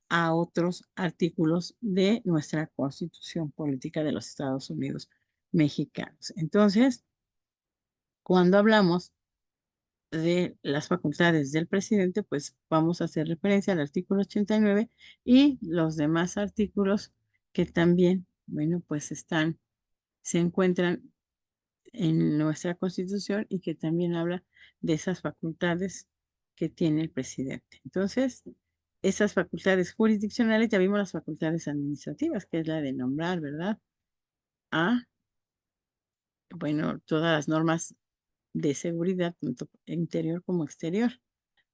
a otros artículos de nuestra Constitución Política de los Estados Unidos Mexicanos. Entonces, Cuando hablamos de las facultades del presidente, pues vamos a hacer referencia al artículo 89 y los demás artículos que también, bueno, pues se encuentran en nuestra Constitución y que también habla de esas facultades que tiene el presidente. Entonces, esas facultades jurisdiccionales, ya vimos las facultades administrativas, que es la de nombrar, ¿verdad? A, bueno, todas las normas de seguridad, tanto interior como exterior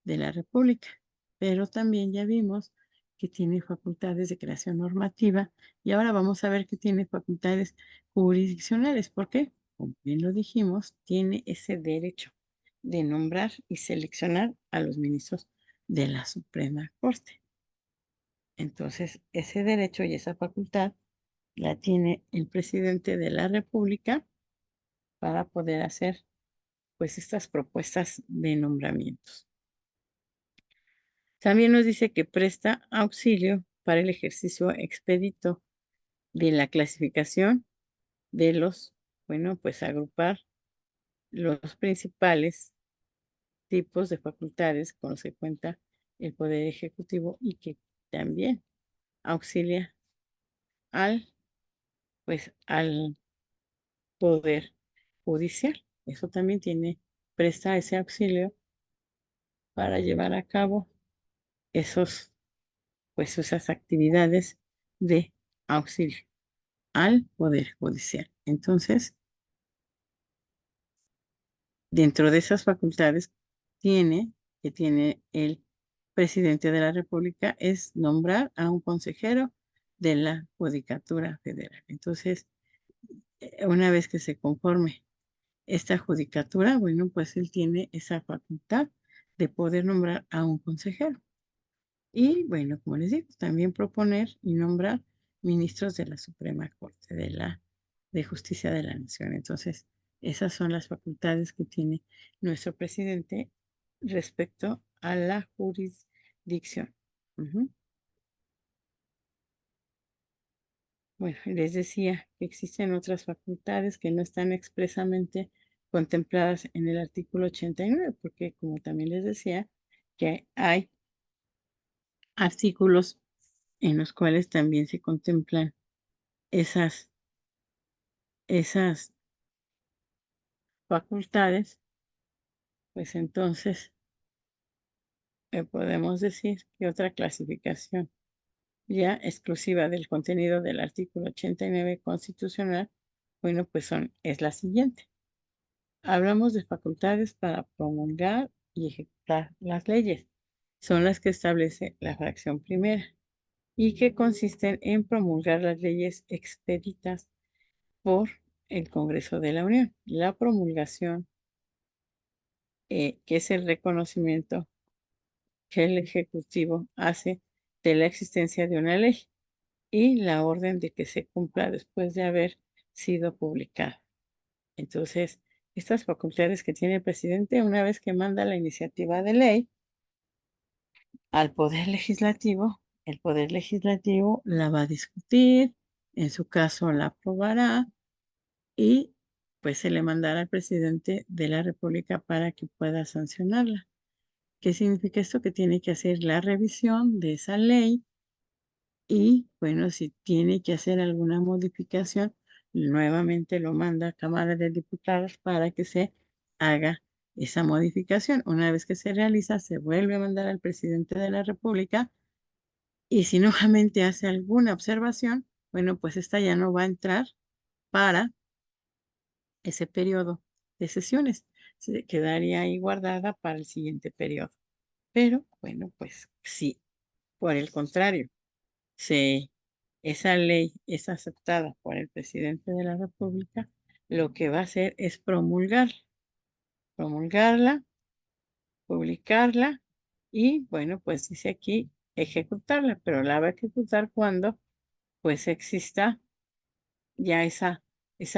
de la República. Pero también ya vimos que tiene facultades de creación normativa y ahora vamos a ver que tiene facultades jurisdiccionales. ¿Por qué? Como bien lo dijimos, tiene ese derecho de nombrar y seleccionar a los ministros de la Suprema Corte. Entonces, ese derecho y esa facultad la tiene el presidente de la República para poder hacer pues estas propuestas de nombramientos. También nos dice que presta auxilio para el ejercicio expedito de la clasificación de los, bueno, pues agrupar los principales tipos de facultades con los que cuenta el Poder Ejecutivo y que también auxilia al, pues, al Poder Judicial. Eso también presta ese auxilio para llevar a cabo pues, esas actividades de auxilio al Poder Judicial. Entonces, dentro de esas facultades que tiene el presidente de la República, es nombrar a un consejero de la Judicatura Federal. Entonces, una vez que se conforme esta judicatura, bueno, pues él tiene esa facultad de poder nombrar a un consejero. Y bueno, como les digo, también proponer y nombrar ministros de la Suprema Corte de Justicia de la Nación. Entonces, esas son las facultades que tiene nuestro presidente respecto a la jurisdicción. Ujú. Bueno, les decía que existen otras facultades que no están expresamente contempladas en el artículo 89, porque como también les decía, que hay artículos en los cuales también se contemplan esas, esas facultades, pues entonces podemos decir que otra clasificación ya exclusiva del contenido del artículo 89 constitucional, bueno, pues es la siguiente. Hablamos de facultades para promulgar y ejecutar las leyes. Son las que establece la fracción primera y que consisten en promulgar las leyes expeditas por el Congreso de la Unión. La promulgación, que es el reconocimiento que el Ejecutivo hace de la existencia de una ley y la orden de que se cumpla después de haber sido publicada. Entonces, estas facultades que tiene el presidente, una vez que manda la iniciativa de ley al Poder Legislativo, el Poder Legislativo la va a discutir, en su caso la aprobará y pues se le mandará al presidente de la República para que pueda sancionarla. ¿Qué significa esto? Que tiene que hacer la revisión de esa ley y, bueno, si tiene que hacer alguna modificación, nuevamente lo manda a Cámara de Diputados para que se haga esa modificación. Una vez que se realiza, se vuelve a mandar al presidente de la República y si nuevamente hace alguna observación, bueno, pues esta ya no va a entrar para ese periodo de sesiones. Se quedaría ahí guardada para el siguiente periodo. Pero, bueno, pues sí, por el contrario, si esa ley es aceptada por el presidente de la República, lo que va a hacer es promulgarla, publicarla y, bueno, pues dice aquí ejecutarla, pero la va a ejecutar cuando pues exista ya esa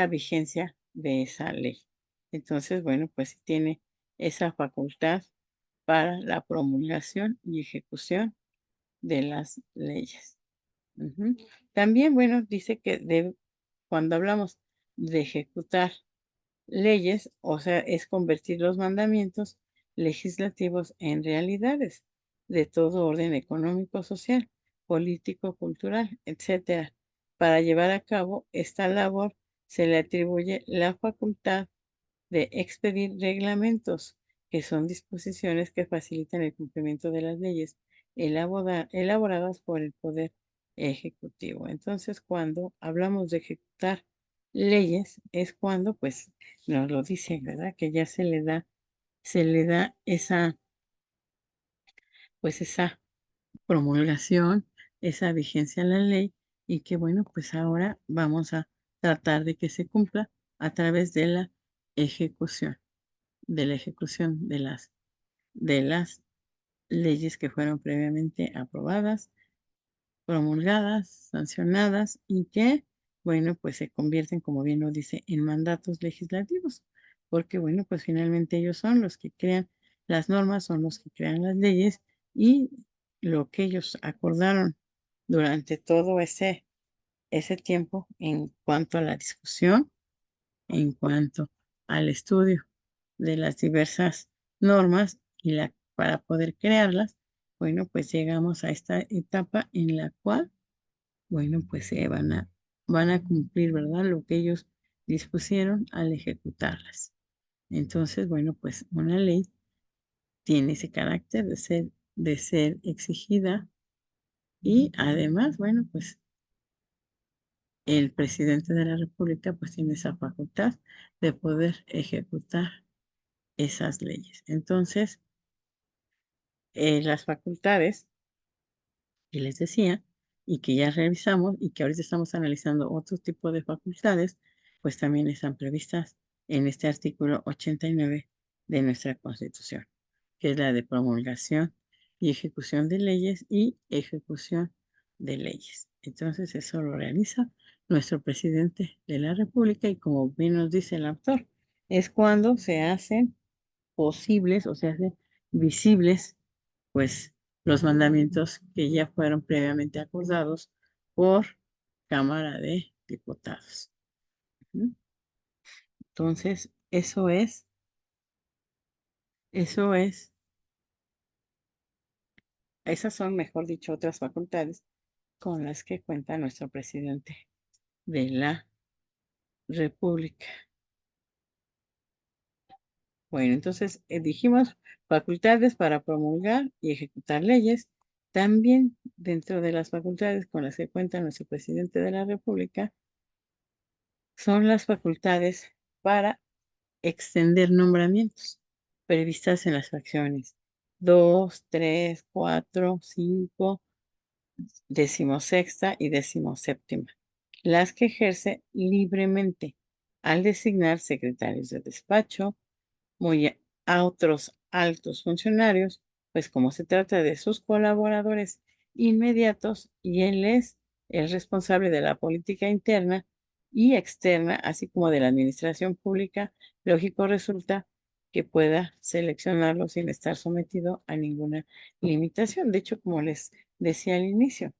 vigencia de esa ley. Entonces, bueno, pues sí tiene esa facultad para la promulgación y ejecución de las leyes. Ujú. También, bueno, dice que cuando hablamos de ejecutar leyes, o sea, es convertir los mandamientos legislativos en realidades de todo orden económico, social, político, cultural, etcétera. Para llevar a cabo esta labor se le atribuye la facultad de expedir reglamentos, que son disposiciones que facilitan el cumplimiento de las leyes elaboradas por el Poder Ejecutivo. Entonces, cuando hablamos de ejecutar leyes, es cuando, pues, nos lo dice, ¿verdad? Que ya se le da esa, pues, esa promulgación, esa vigencia a la ley y que, bueno, pues ahora vamos a tratar de que se cumpla a través ejecución, de la ejecución de las leyes que fueron previamente aprobadas, promulgadas, sancionadas y que, bueno, pues se convierten, como bien lo dice, en mandatos legislativos, porque, bueno, pues finalmente ellos son los que crean las normas, son los que crean las leyes y lo que ellos acordaron durante todo ese tiempo en cuanto a la discusión, en cuanto al estudio de las diversas normas para poder crearlas, bueno, pues llegamos a esta etapa en la cual, bueno, pues van a cumplir, ¿verdad? Lo que ellos dispusieron al ejecutarlas. Entonces, bueno, pues una ley tiene ese carácter de ser exigida y además, bueno, pues el presidente de la República pues tiene esa facultad de poder ejecutar esas leyes. Entonces, las facultades que les decía y que ya revisamos y que ahorita estamos analizando otro tipo de facultades, pues también están previstas en este artículo 89 de nuestra Constitución, que es la de promulgación y ejecución de leyes y ejecución de leyes. Entonces, eso lo realiza nuestro presidente de la República y como bien nos dice el autor, es cuando se hacen posibles o se hacen visibles, pues, los mandamientos que ya fueron previamente acordados por Cámara de Diputados. Ujú. Entonces, eso es, esas son, mejor dicho, otras facultades con las que cuenta nuestro presidente de la República. Bueno, entonces dijimos facultades para promulgar y ejecutar leyes. También dentro de las facultades con las que cuenta nuestro presidente de la República son las facultades para extender nombramientos previstas en las fracciones 2, 3, 4, 5, decimosexta y decimoséptima, las que ejerce libremente al designar secretarios de despacho, muy a otros altos funcionarios, pues como se trata de sus colaboradores inmediatos y él es el responsable de la política interna y externa, así como de la administración pública, lógico resulta que pueda seleccionarlo sin estar sometido a ninguna limitación. De hecho, como les decía al inicio,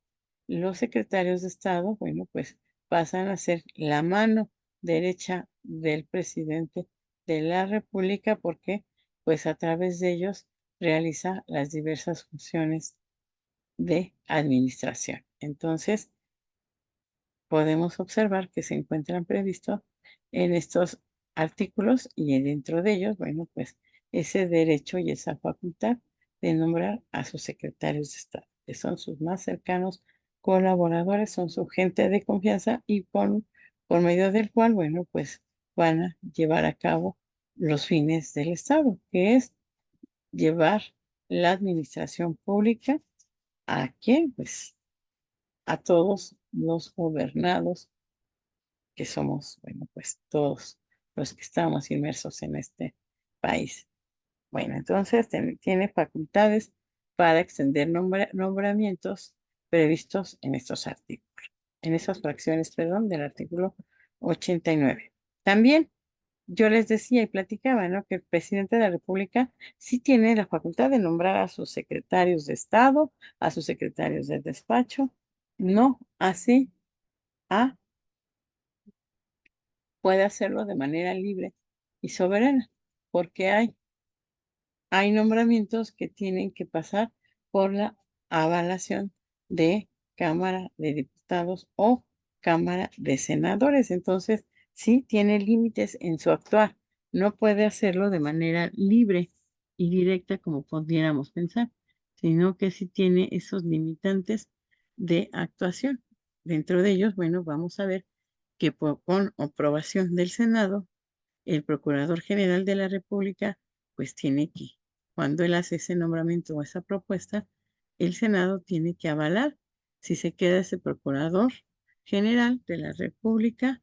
los secretarios de Estado, bueno, pues pasan a ser la mano derecha del presidente de la República porque, pues a través de ellos realiza las diversas funciones de administración. Entonces, podemos observar que se encuentran previstos en estos artículos y dentro de ellos, bueno, pues ese derecho y esa facultad de nombrar a sus secretarios de Estado, que son sus más cercanos colaboradores, son su gente de confianza y por medio del cual, bueno, pues van a llevar a cabo los fines del Estado, que es llevar la administración pública a quién, pues a todos los gobernados que somos, bueno, pues todos los que estamos inmersos en este país. Bueno, entonces tiene facultades para extender nombramientos previstos en estos artículos, en esas fracciones, perdón, del artículo 89. También yo les decía y platicaba, ¿no? Que el presidente de la República sí tiene la facultad de nombrar a sus secretarios de Estado, a sus secretarios de despacho, no así a puede hacerlo de manera libre y soberana, porque hay nombramientos que tienen que pasar por la avalación de Cámara de Diputados o Cámara de Senadores. Entonces, sí tiene límites en su actuar. No puede hacerlo de manera libre y directa como pudiéramos pensar, sino que sí tiene esos limitantes de actuación. Dentro de ellos, bueno, vamos a ver que con aprobación del Senado, el Procurador General de la República, pues tiene que, cuando él hace ese nombramiento o esa propuesta, el Senado tiene que avalar si se queda ese Procurador General de la República,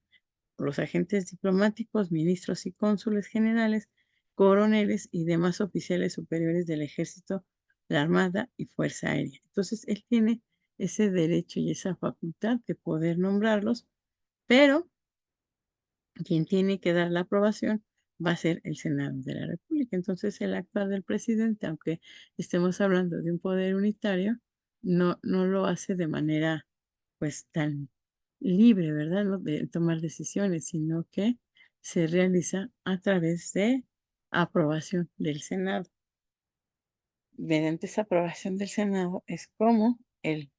los agentes diplomáticos, ministros y cónsules generales, coroneles y demás oficiales superiores del Ejército, la Armada y Fuerza Aérea. Entonces, él tiene ese derecho y esa facultad de poder nombrarlos, pero quien tiene que dar la aprobación va a ser el Senado de la República. Entonces, el actuar del presidente, aunque estemos hablando de un poder unitario, no lo hace de manera pues tan libre, ¿verdad? ¿No? De tomar decisiones, sino que se realiza a través de aprobación del Senado. Mediante esa aprobación del Senado es como el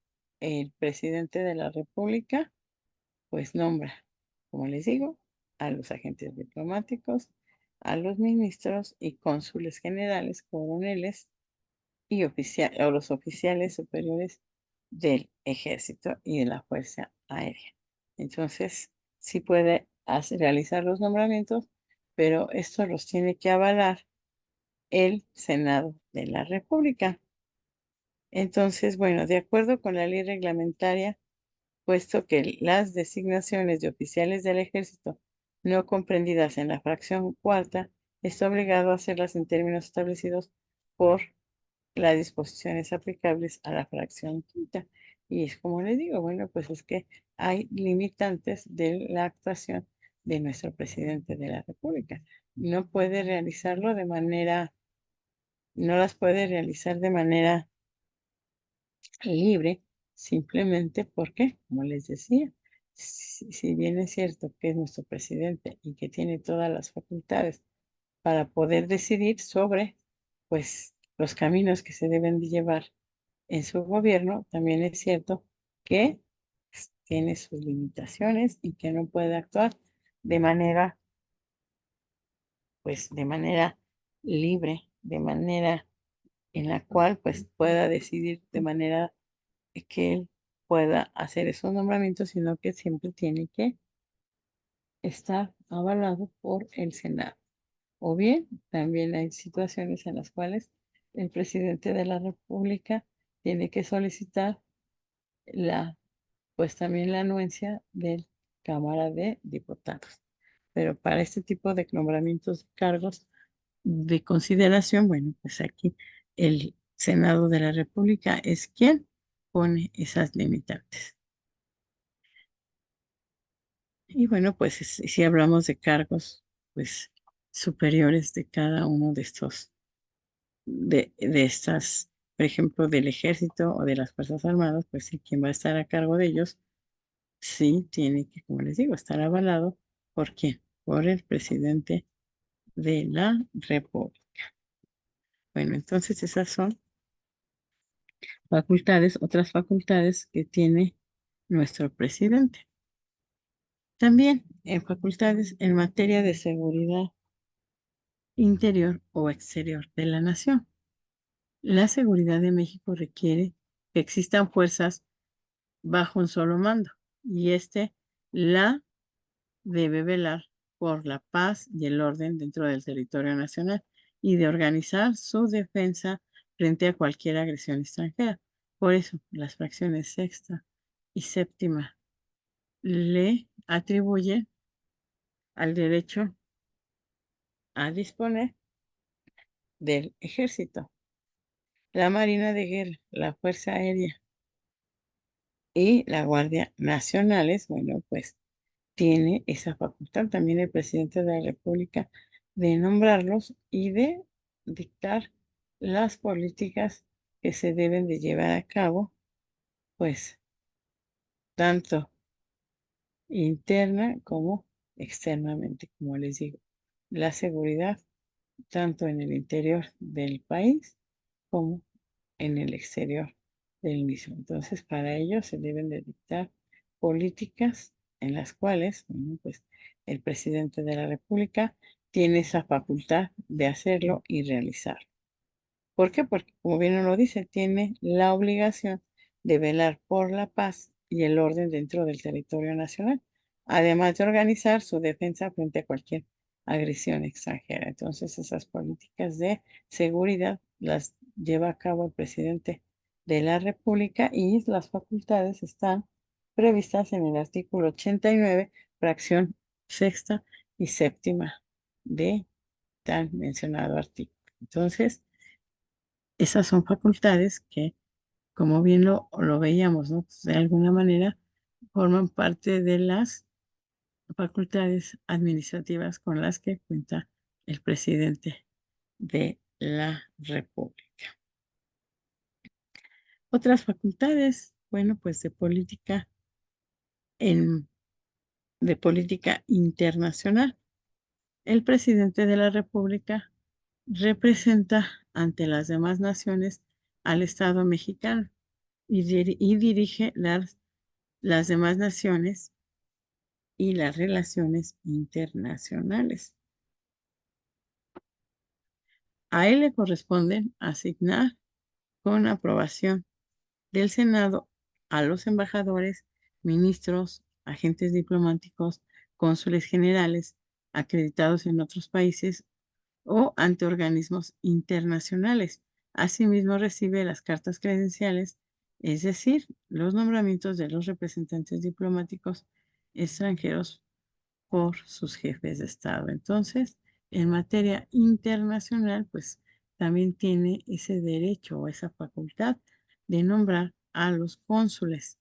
presidente de la República pues nombra, como les digo, a los agentes diplomáticos, a los ministros y cónsules generales, coroneles y o los oficiales superiores del ejército y de la fuerza aérea. Entonces, sí puede realizar los nombramientos, pero esto los tiene que avalar el Senado de la República. Entonces, bueno, de acuerdo con la ley reglamentaria, puesto que las designaciones de oficiales del ejército no comprendidas en la fracción cuarta está obligado a hacerlas en términos establecidos por las disposiciones aplicables a la fracción quinta. Y es como le digo, bueno, pues es que hay limitantes de la actuación de nuestro presidente de la República. No puede realizarlo de manera, no las puede realizar de manera libre, simplemente porque, como les decía, si bien es cierto que es nuestro presidente y que tiene todas las facultades para poder decidir sobre, pues, los caminos que se deben de llevar en su gobierno, también es cierto que tiene sus limitaciones y que no puede actuar de manera, pues, de manera libre, de manera en la cual, pues, pueda decidir de manera que él pueda hacer esos nombramientos, sino que siempre tiene que estar avalado por el Senado. O bien, también hay situaciones en las cuales el presidente de la República tiene que solicitar pues también la anuencia de Cámara de Diputados. Pero para este tipo de nombramientos de cargos de consideración, bueno, pues aquí el Senado de la República es quien pone esas limitantes. Y bueno, pues si hablamos de cargos, pues superiores de cada uno de estos, de estas, por ejemplo, del ejército o de las Fuerzas Armadas, pues sí, quien va a estar a cargo de ellos, sí tiene que, como les digo, estar avalado. ¿Por quién? Por el presidente de la República. Bueno, entonces esas son facultades, otras facultades que tiene nuestro presidente. También en facultades en materia de seguridad interior o exterior de la nación. La seguridad de México requiere que existan fuerzas bajo un solo mando y la debe velar por la paz y el orden dentro del territorio nacional y de organizar su defensa frente a cualquier agresión extranjera. Por eso, las fracciones sexta y séptima le atribuyen al derecho a disponer del ejército, la Marina de Guerra, la Fuerza Aérea y la Guardia Nacionales, bueno, pues tiene esa facultad también el presidente de la República de nombrarlos y de dictar las políticas que se deben de llevar a cabo, pues tanto interna como externamente, como les digo. la seguridad tanto en el interior del país como en el exterior del mismo. Entonces, para ello se deben de dictar políticas en las cuales, bueno, pues el presidente de la República tiene esa facultad de hacerlo y realizarlo. ¿Por qué? Porque, como bien lo dice, tiene la obligación de velar por la paz y el orden dentro del territorio nacional, además de organizar su defensa frente a cualquier agresión extranjera. Entonces, esas políticas de seguridad las lleva a cabo el presidente de la República y las facultades están previstas en el artículo 89, fracción sexta y séptima de tal mencionado artículo. Entonces, esas son facultades que, como bien lo veíamos, ¿no? Pues, de alguna manera forman parte de las facultades administrativas con las que cuenta el presidente de la República. Otras facultades, bueno, pues en, de política internacional. El presidente de la República representa ante las demás naciones al Estado mexicano y dirige las demás naciones y las relaciones internacionales. A él le corresponde asignar con aprobación del Senado a los embajadores, ministros, agentes diplomáticos, cónsules generales acreditados en otros países o ante organismos internacionales. Asimismo, recibe las cartas credenciales, es decir, los nombramientos de los representantes diplomáticos extranjeros por sus jefes de Estado. Entonces, en materia internacional, pues también tiene ese derecho o esa facultad de nombrar a los cónsules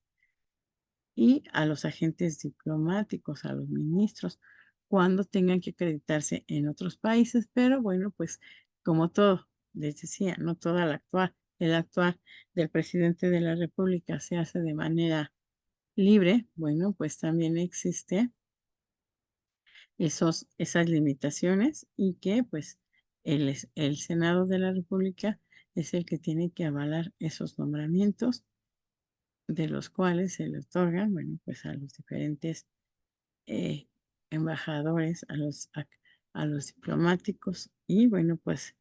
y a los agentes diplomáticos, a los ministros, cuando tengan que acreditarse en otros países. Pero bueno, pues como todo, les decía, no toda el actuar del presidente de la República se hace de manera libre. Bueno, pues también existe esas limitaciones y que pues el Senado de la República es el que tiene que avalar esos nombramientos de los cuales se le otorgan, bueno, pues a los diferentes eh, embajadores, a los diplomáticos y bueno, pues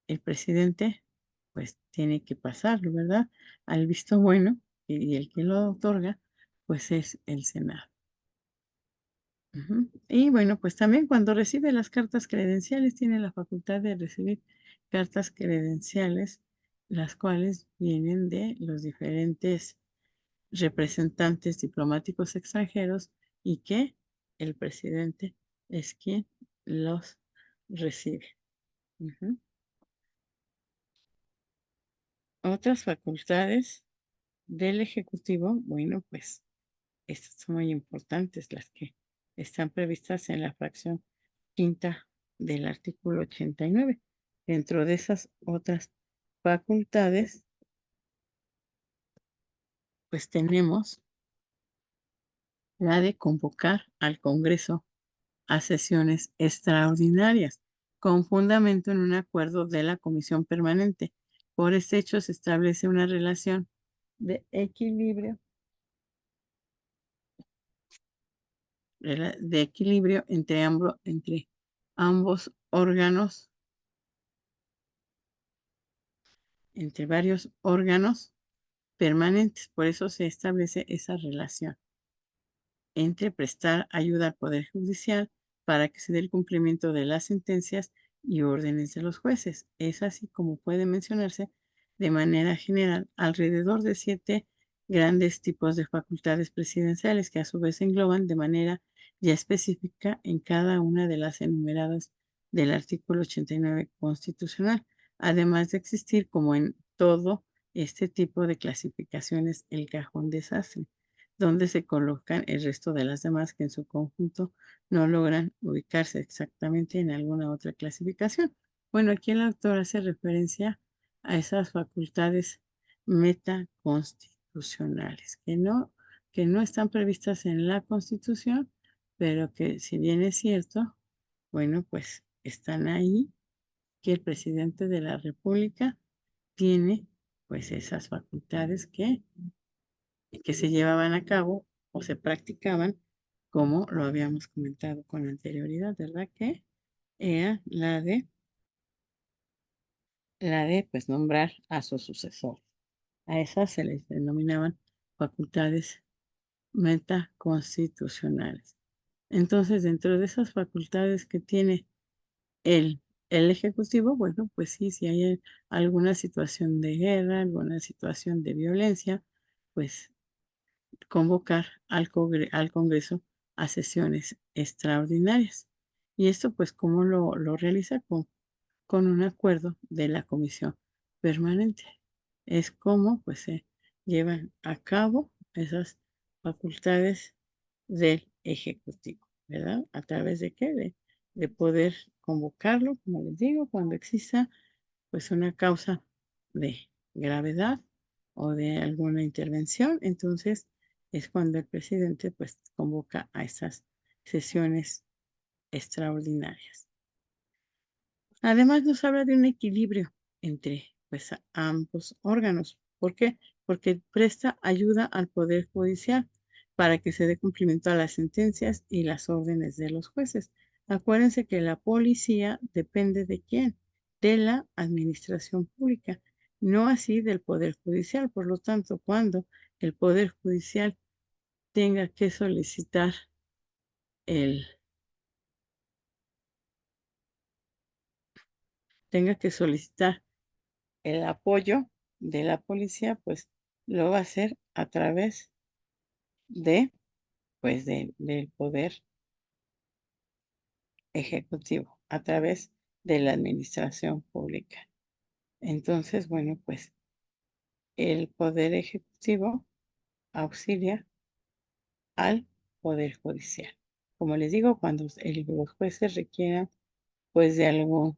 el presidente pues tiene que pasarlo, ¿verdad? Al visto bueno y el que lo otorga pues es el Senado. Ujú. Y bueno, pues también cuando recibe las cartas credenciales, tiene la facultad de recibir cartas credenciales, las cuales vienen de los diferentes representantes diplomáticos extranjeros y que el presidente es quien los recibe. Ujú. Otras facultades del Ejecutivo, bueno, pues estas son muy importantes, las que están previstas en la fracción quinta del artículo 89. Dentro de esas otras facultades, pues tenemos la de convocar al Congreso a sesiones extraordinarias con fundamento en un acuerdo de la Comisión Permanente. Por este hecho se establece una relación de equilibrio, entre ambos órganos, entre varios órganos permanentes. Por eso se establece esa relación entre prestar ayuda al Poder Judicial para que se dé el cumplimiento de las sentencias y órdenes de los jueces. Es así como puede mencionarse de manera general alrededor de 7 grandes tipos de facultades presidenciales que a su vez engloban de manera ya específica en cada una de las enumeradas del artículo 89 constitucional, además de existir como en todo este tipo de clasificaciones el cajón desastre donde se colocan el resto de las demás que en su conjunto no logran ubicarse exactamente en alguna otra clasificación. Bueno, aquí el autor hace referencia a esas facultades metaconstitucionales que no están previstas en la Constitución, pero que si bien es cierto, bueno, pues están ahí, que el presidente de la República tiene pues esas facultades que se llevaban a cabo o se practicaban como lo habíamos comentado con anterioridad, ¿verdad? Que era la de pues nombrar a su sucesor. A esas se les denominaban facultades metaconstitucionales. Entonces, dentro de esas facultades que tiene el, el Ejecutivo, bueno, pues sí, si hay alguna situación de guerra, alguna situación de violencia, pues convocar al Congreso a sesiones extraordinarias. Y esto, pues, ¿cómo lo realiza? Con un acuerdo de la Comisión Permanente. Es como, pues, se llevan a cabo esas facultades del Ejecutivo, ¿verdad? ¿A través de qué? De poder convocarlo, como les digo, cuando exista pues una causa de gravedad o de alguna intervención, entonces es cuando el presidente pues convoca a esas sesiones extraordinarias. Además nos habla de un equilibrio entre pues ambos órganos. ¿Por qué? Porque presta ayuda al Poder Judicial para que se dé cumplimiento a las sentencias y las órdenes de los jueces. Acuérdense que la policía depende de quién, de la administración pública, no así del Poder Judicial. Por lo tanto, cuando el Poder Judicial tenga que solicitar el, tenga que solicitar el apoyo de la policía, pues lo va a hacer a través de, pues del poder ejecutivo, a través de la administración pública. Entonces, bueno, pues el poder ejecutivo auxilia al poder judicial. Como les digo, cuando los jueces requieran, pues de algún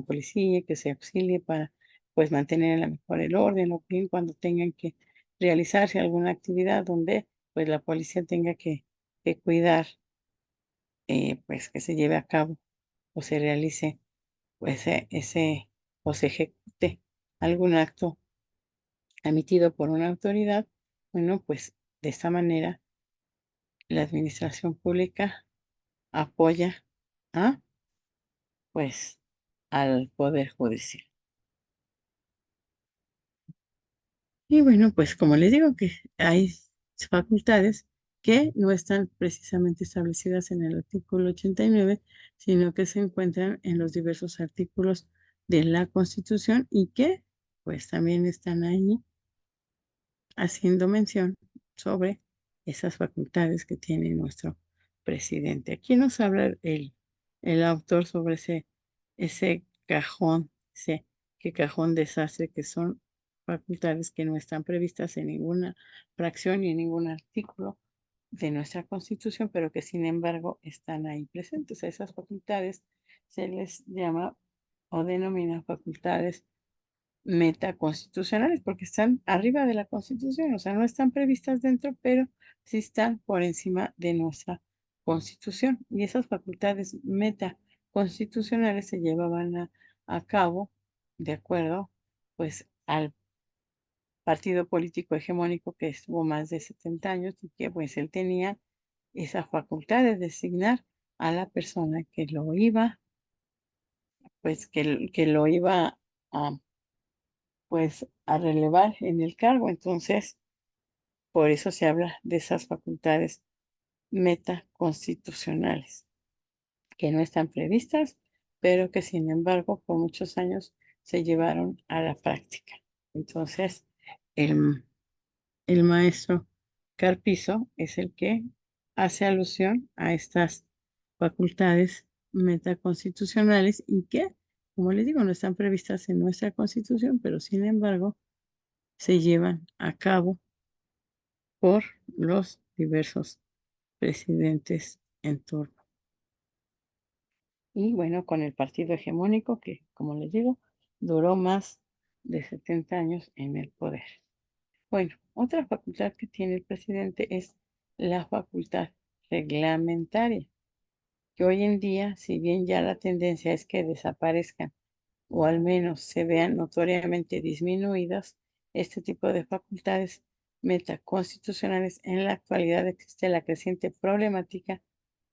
policía que se auxilie para pues mantener a lo mejor el orden o bien cuando tengan que realizarse alguna actividad donde pues la policía tenga que cuidar pues que se lleve a cabo o se realice pues o se ejecute algún acto emitido por una autoridad, bueno, pues de esta manera la administración pública apoya a pues al poder judicial. Y bueno, pues como les digo que hay facultades que no están precisamente establecidas en el artículo 89, sino que se encuentran en los diversos artículos de la Constitución y que pues también están ahí haciendo mención sobre esas facultades que tiene nuestro presidente. Aquí nos habla el autor sobre ese cajón, qué cajón desastre que son facultades que no están previstas en ninguna fracción ni en ningún artículo de nuestra Constitución, pero que sin embargo están ahí presentes. A esas facultades se les llama o denomina facultades metaconstitucionales porque están arriba de la Constitución, o sea, no están previstas dentro, pero sí están por encima de nuestra Constitución. Y esas facultades metaconstitucionales se llevaban a cabo de acuerdo, pues, al partido político hegemónico que estuvo más de 70 años y que, pues, él tenía esa facultad de designar a la persona que lo iba, pues, que lo iba a pues a relevar en el cargo. Entonces, por eso se habla de esas facultades metaconstitucionales, que no están previstas, pero que sin embargo por muchos años se llevaron a la práctica. Entonces, el, el maestro Carpizo es el que hace alusión a estas facultades metaconstitucionales y que, como les digo, no están previstas en nuestra Constitución, pero sin embargo se llevan a cabo por los diversos presidentes en turno. Y bueno, con el partido hegemónico que, como les digo, duró más de 70 años en el poder. Bueno, otra facultad que tiene el presidente es la facultad reglamentaria, que hoy en día, si bien ya la tendencia es que desaparezcan o al menos se vean notoriamente disminuidas, este tipo de facultades metaconstitucionales, en la actualidad existe la creciente problemática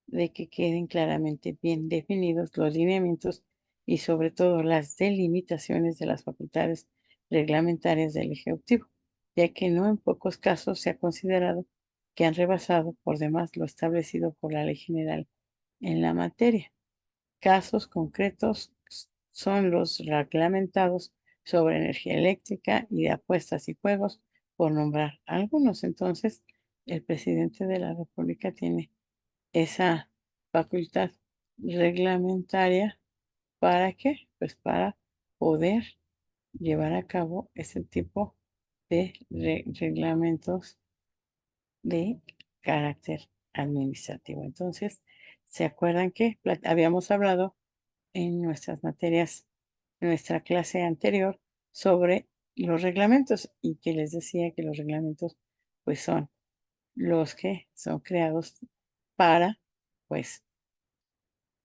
de que queden claramente bien definidos los lineamientos y sobre todo las delimitaciones de las facultades reglamentarias del Ejecutivo, ya que no en pocos casos se ha considerado que han rebasado por demás lo establecido por la Ley General en la materia. Casos concretos son los reglamentados sobre energía eléctrica y de apuestas y juegos, por nombrar algunos. Entonces, el presidente de la República tiene esa facultad reglamentaria. ¿Para qué? Pues para poder llevar a cabo ese tipo de reglamentos de carácter administrativo. Entonces, ¿se acuerdan que habíamos hablado en nuestras materias, en nuestra clase anterior, sobre los reglamentos y que les decía que los reglamentos pues son los que son creados para, pues,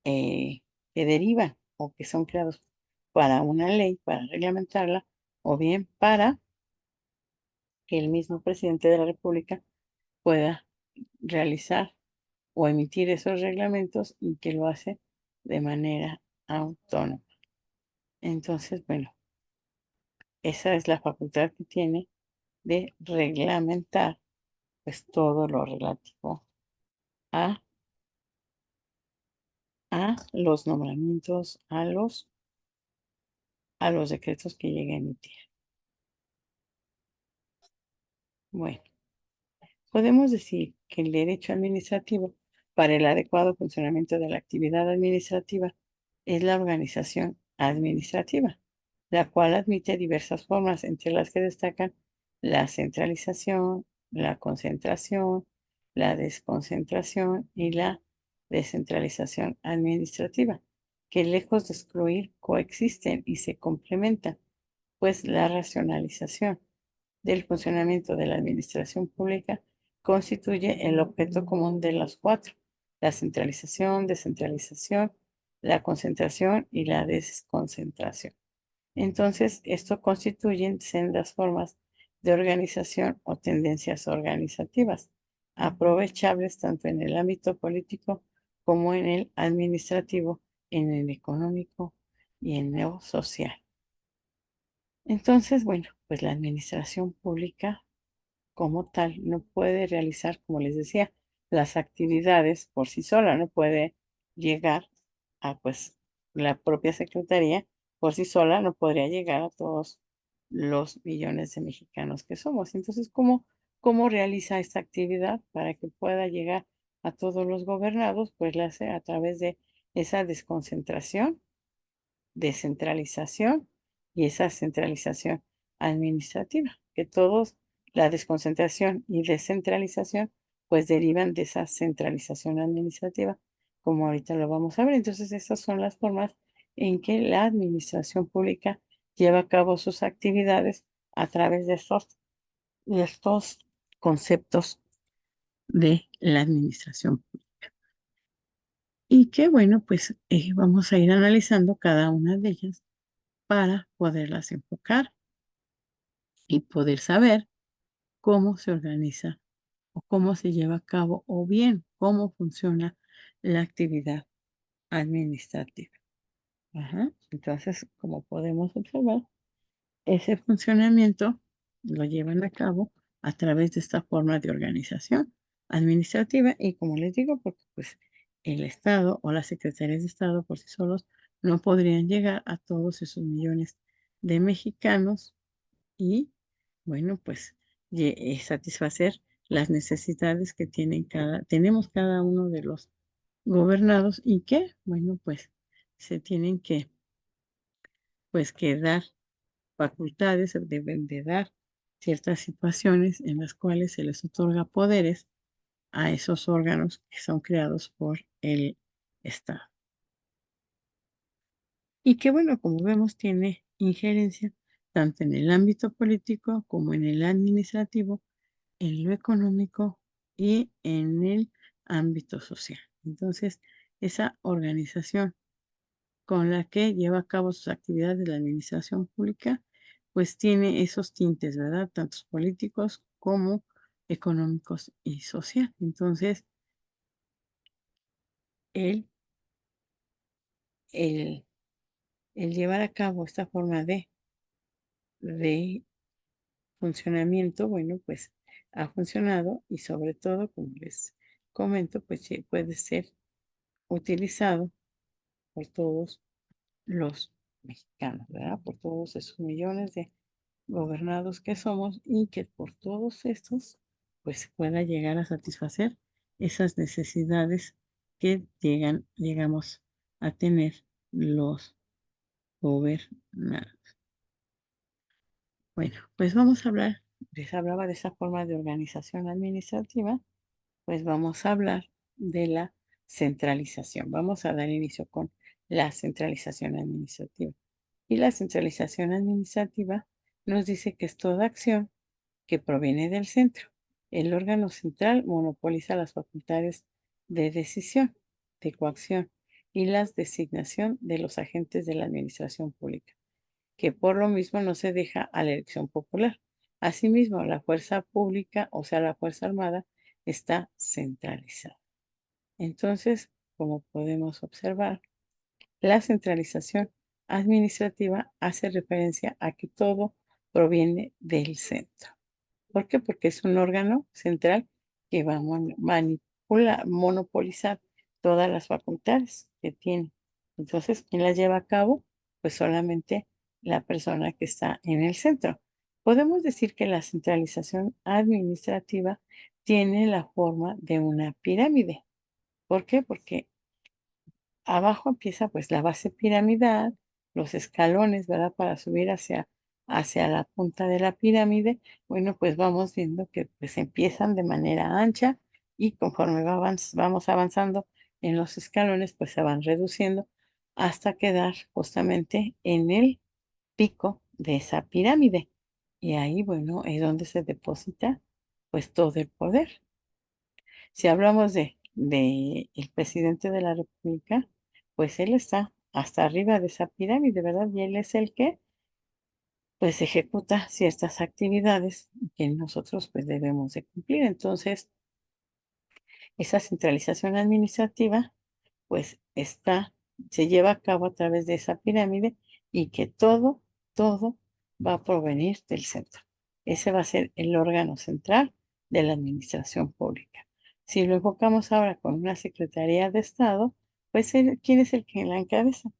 que derivan o que son creados para una ley, para reglamentarla, o bien para que el mismo presidente de la República pueda realizar o emitir esos reglamentos y que lo hace de manera autónoma. Entonces, bueno, esa es la facultad que tiene de reglamentar pues todo lo relativo a, a los nombramientos, a los decretos que llegue a emitir. Bueno, podemos decir que el derecho administrativo para el adecuado funcionamiento de la actividad administrativa es la organización administrativa, la cual admite diversas formas, entre las que destacan la centralización, la concentración, la desconcentración y la descentralización administrativa, que lejos de excluir, coexisten y se complementan, pues la racionalización del funcionamiento de la administración pública constituye el objeto común de las cuatro: la centralización, descentralización, la concentración y la desconcentración. Entonces, esto constituyen sendas formas de organización o tendencias organizativas, aprovechables tanto en el ámbito político como en el administrativo, en el económico y en lo social. Entonces, bueno, pues la administración pública como tal no puede realizar, como les decía, las actividades por sí sola, no puede llegar a, pues, la propia secretaría por sí sola no podría llegar a todos los millones de mexicanos que somos. Entonces, ¿cómo realiza esta actividad para que pueda llegar a todos los gobernados? Pues la hace a través de esa desconcentración, descentralización y esa centralización administrativa, que todos, la desconcentración y descentralización, pues derivan de esa centralización administrativa, como ahorita lo vamos a ver. Entonces, estas son las formas en que la administración pública lleva a cabo sus actividades a través de estos conceptos de la administración. Y que bueno, pues vamos a ir analizando cada una de ellas para poderlas enfocar y poder saber cómo se organiza o cómo se lleva a cabo o bien cómo funciona la actividad administrativa. Ajá. Entonces, como podemos observar, ese funcionamiento lo llevan a cabo a través de esta forma de organización administrativa y como les digo, porque pues el Estado o las secretarías de Estado por sí solos no podrían llegar a todos esos millones de mexicanos y, bueno, pues satisfacer las necesidades que tenemos cada uno de los gobernados y que, bueno, pues se tienen que dar facultades, se deben de dar ciertas situaciones en las cuales se les otorga poderes a esos órganos que son creados por el Estado. Y que, bueno, como vemos, tiene injerencia tanto en el ámbito político como en el administrativo, en lo económico y en el ámbito social. Entonces, esa organización con la que lleva a cabo sus actividades de la administración pública, pues tiene esos tintes, ¿verdad? Tantos políticos como económicos y social. Entonces, el, el, el llevar a cabo esta forma de funcionamiento, bueno, pues ha funcionado y sobre todo, como les comento, pues sí puede ser utilizado por todos los mexicanos, ¿verdad? Por todos esos millones de gobernados que somos y que por todos estos, pues pueda llegar a satisfacer esas necesidades que llegamos a tener los gobernados. Bueno, pues vamos a hablar, les hablaba de esa forma de organización administrativa, pues vamos a hablar de la centralización. Vamos a dar inicio con la centralización administrativa. Y la centralización administrativa nos dice que es toda acción que proviene del centro. El órgano central monopoliza las facultades de decisión, de coacción y la designación de los agentes de la administración pública, que por lo mismo no se deja a la elección popular. Asimismo, la fuerza pública, o sea, la Fuerza Armada, está centralizada. Entonces, como podemos observar, la centralización administrativa hace referencia a que todo proviene del centro. ¿Por qué? Porque es un órgano central que va a monopolizar todas las facultades que tiene. Entonces, ¿quién las lleva a cabo? Pues solamente la persona que está en el centro. Podemos decir que la centralización administrativa tiene la forma de una pirámide. ¿Por qué? Porque abajo empieza pues la base piramidal, los escalones, ¿verdad? Para subir hacia la punta de la pirámide. Bueno, pues vamos viendo que pues empiezan de manera ancha y conforme vamos avanzando en los escalones, pues se van reduciendo hasta quedar justamente en el pico de esa pirámide. Y ahí, bueno, es donde se deposita pues todo el poder. Si hablamos de el presidente de la República, pues él está hasta arriba de esa pirámide, ¿verdad? Y él es el que, pues, ejecuta ciertas actividades que nosotros, pues, debemos de cumplir. Entonces, esa centralización administrativa, pues, se lleva a cabo a través de esa pirámide y que todo va a provenir del centro. Ese va a ser el órgano central de la administración pública. Si lo enfocamos ahora con una Secretaría de Estado, pues, ¿quién es el que la encabeza?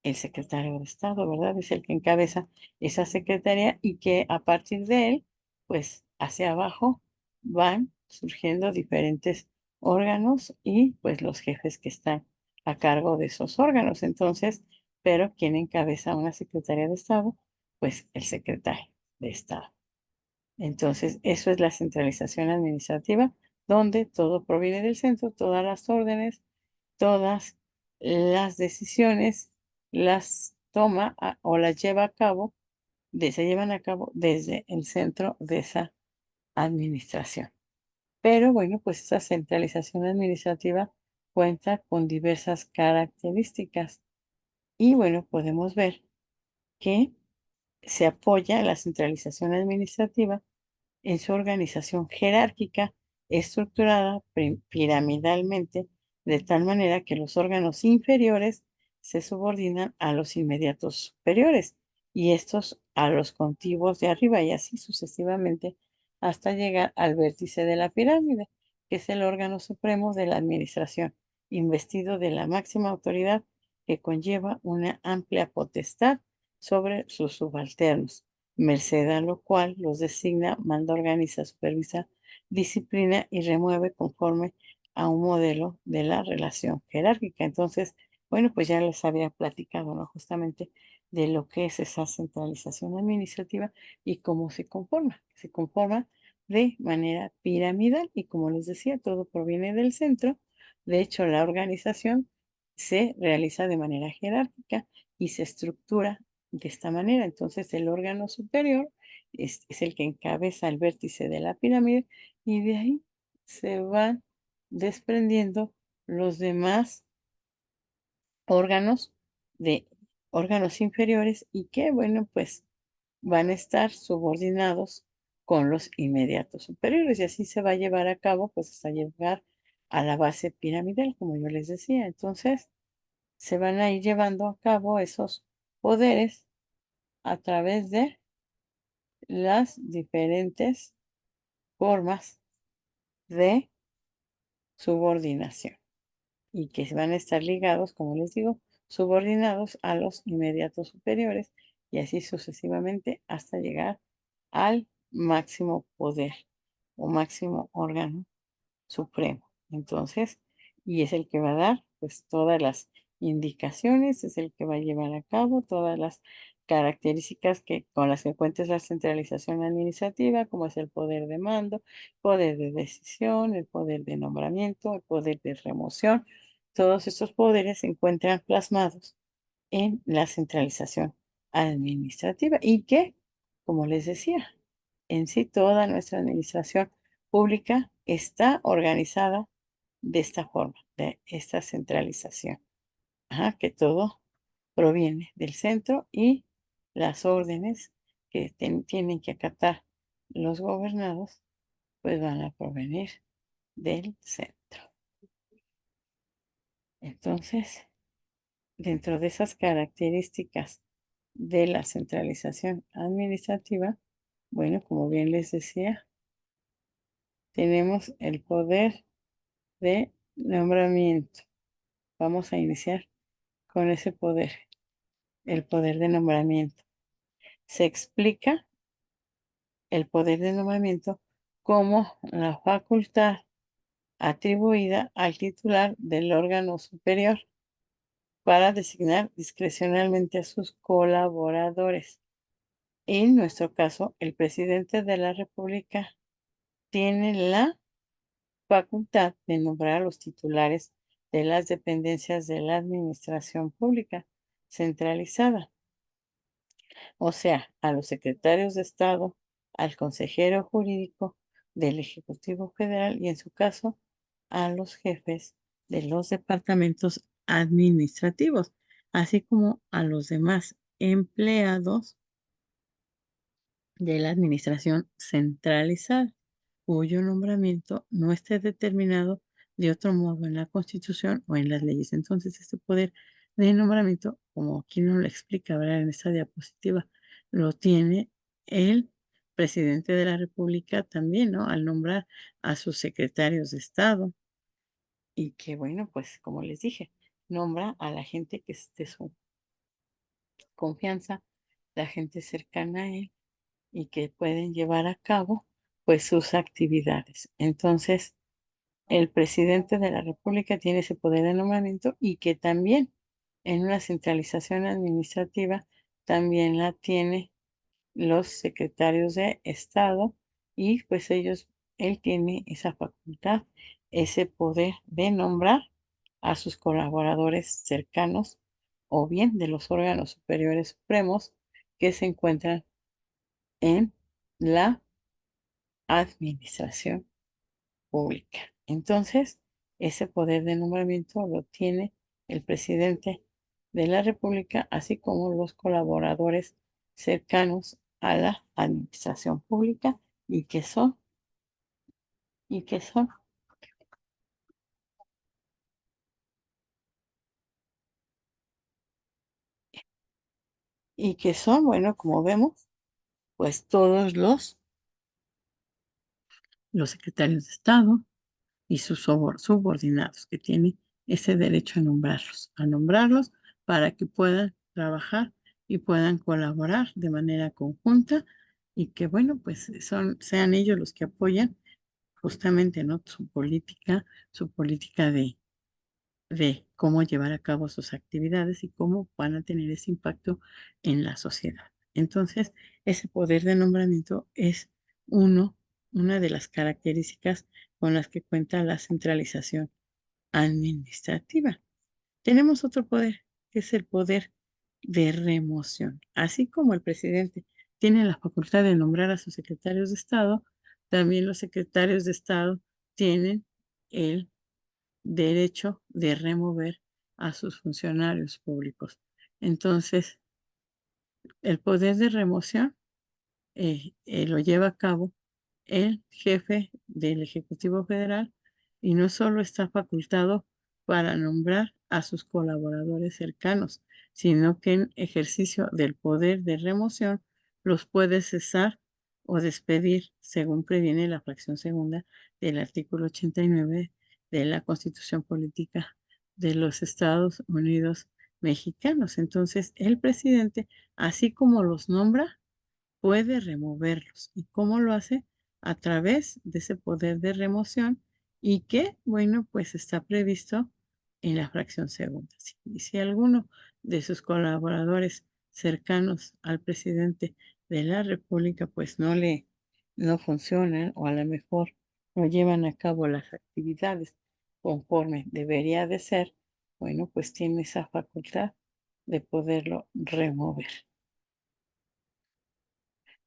El secretario de Estado, ¿verdad? Es el que encabeza esa secretaría y que a partir de él, pues hacia abajo van surgiendo diferentes órganos y pues los jefes que están a cargo de esos órganos. Entonces, pero ¿quién encabeza una secretaría de Estado? Pues el secretario de Estado. Entonces, eso es la centralización administrativa, donde todo proviene del centro, todas las órdenes, todas las decisiones las toma o las lleva a cabo, se llevan a cabo desde el centro de esa administración. Pero bueno, pues esa centralización administrativa cuenta con diversas características y bueno, podemos ver que se apoya la centralización administrativa en su organización jerárquica estructurada piramidalmente, de tal manera que los órganos inferiores se subordinan a los inmediatos superiores y estos a los contiguos de arriba y así sucesivamente hasta llegar al vértice de la pirámide, que es el órgano supremo de la administración, investido de la máxima autoridad que conlleva una amplia potestad sobre sus subalternos, merced a lo cual los designa, manda, organiza, supervisa, disciplina y remueve conforme a un modelo de la relación jerárquica. Entonces, bueno, pues ya les había platicado, ¿no? Justamente de lo que es esa centralización administrativa y cómo se conforma. Se conforma de manera piramidal y como les decía, todo proviene del centro. De hecho, la organización se realiza de manera jerárquica y se estructura de esta manera. Entonces, el órgano superior es el que encabeza el vértice de la pirámide y de ahí se van desprendiendo los demás órganos de órganos inferiores y que, bueno, pues van a estar subordinados con los inmediatos superiores y así se va a llevar a cabo, pues hasta llegar a la base piramidal, como yo les decía. Entonces, se van a ir llevando a cabo esos poderes a través de las diferentes formas de subordinación y que van a estar ligados, como les digo, subordinados a los inmediatos superiores y así sucesivamente hasta llegar al máximo poder o máximo órgano supremo. Entonces, y es el que va a dar pues todas las indicaciones, es el que va a llevar a cabo todas las características que con las que cuenta la centralización administrativa, como es el poder de mando, poder de decisión, el poder de nombramiento, el poder de remoción. Todos estos poderes se encuentran plasmados en la centralización administrativa y que, como les decía, en sí toda nuestra administración pública está organizada de esta forma, de esta centralización. Ajá, que todo proviene del centro y las órdenes que tienen que acatar los gobernados, pues van a provenir del centro. Entonces, dentro de esas características de la centralización administrativa, bueno, como bien les decía, tenemos el poder de nombramiento. Vamos a iniciar con ese poder, el poder de nombramiento. Se explica el poder de nombramiento como la facultad atribuida al titular del órgano superior para designar discrecionalmente a sus colaboradores. En nuestro caso, el presidente de la República tiene la facultad de nombrar a los titulares de las dependencias de la administración pública centralizada, o sea, a los secretarios de Estado, al consejero jurídico del Ejecutivo Federal y en su caso a los jefes de los departamentos administrativos, así como a los demás empleados de la administración centralizada, cuyo nombramiento no esté determinado de otro modo en la Constitución o en las leyes. Entonces, este poder de nombramiento, como aquí nos lo explica ahora en esta diapositiva, lo tiene el presidente de la República también, ¿no? Al nombrar a sus secretarios de Estado y que, bueno, pues como les dije, nombra a la gente que es de su confianza, la gente cercana a él y que pueden llevar a cabo pues sus actividades. Entonces, el presidente de la República tiene ese poder de nombramiento y que también en una centralización administrativa también la tiene los secretarios de Estado y pues él tiene esa facultad, ese poder de nombrar a sus colaboradores cercanos o bien de los órganos superiores supremos que se encuentran en la administración pública. Entonces, ese poder de nombramiento lo tiene el presidente de la República, así como los colaboradores cercanos a la administración pública y que son, y que son, y que son, bueno, como vemos, pues todos los secretarios de Estado, y sus subordinados que tienen ese derecho a nombrarlos para que puedan trabajar y puedan colaborar de manera conjunta y que bueno, pues sean ellos los que apoyan justamente, ¿no? Su política de cómo llevar a cabo sus actividades y cómo van a tener ese impacto en la sociedad. Entonces, ese poder de nombramiento es uno, una de las características con las que cuenta la centralización administrativa. Tenemos otro poder, que es el poder de remoción. Así como el presidente tiene la facultad de nombrar a sus secretarios de Estado, también los secretarios de Estado tienen el derecho de remover a sus funcionarios públicos. Entonces, el poder de remoción lo lleva a cabo el jefe del Ejecutivo Federal y no solo está facultado para nombrar a sus colaboradores cercanos, sino que en ejercicio del poder de remoción los puede cesar o despedir, según previene la fracción segunda del artículo 89 de la Constitución Política de los Estados Unidos Mexicanos. Entonces, el presidente, así como los nombra, puede removerlos. ¿Y cómo lo hace? A través de ese poder de remoción y que, bueno, pues está previsto en la fracción segunda. Y si alguno de sus colaboradores cercanos al presidente de la República, pues no funcionan o a lo mejor no llevan a cabo las actividades conforme debería de ser, bueno, pues tiene esa facultad de poderlo remover.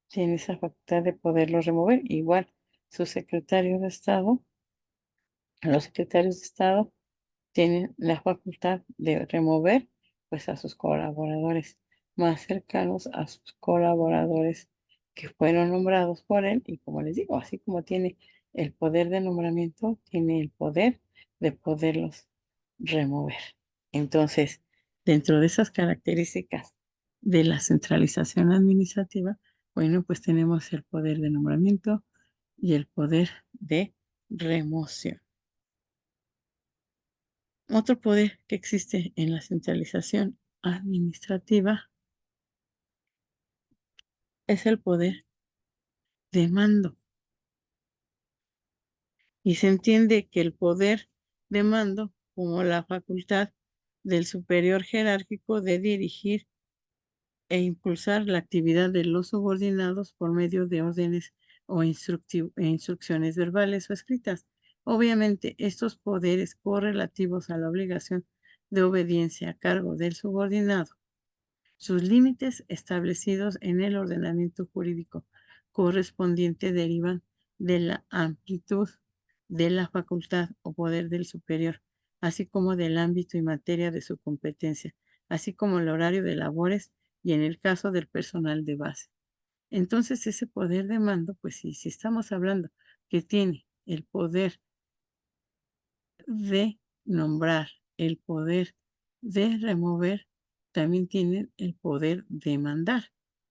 Tiene esa facultad de poderlo remover. Igual, su secretario de Estado, los secretarios de Estado tienen la facultad de remover pues a sus colaboradores más cercanos, a sus colaboradores que fueron nombrados por él y como les digo, así como tiene el poder de nombramiento, tiene el poder de poderlos remover. Entonces, dentro de esas características de la centralización administrativa, bueno, pues tenemos el poder de nombramiento y el poder de remoción. Otro poder que existe en la centralización administrativa es el poder de mando. Y se entiende que el poder de mando como la facultad del superior jerárquico de dirigir e impulsar la actividad de los subordinados por medio de órdenes o instrucciones verbales o escritas. Obviamente, estos poderes correlativos a la obligación de obediencia a cargo del subordinado, sus límites establecidos en el ordenamiento jurídico correspondiente derivan de la amplitud de la facultad o poder del superior, así como del ámbito y materia de su competencia, así como el horario de labores y en el caso del personal de base. Entonces, ese poder de mando, pues sí, si estamos hablando que tiene el poder de nombrar, el poder de remover, también tienen el poder de mandar.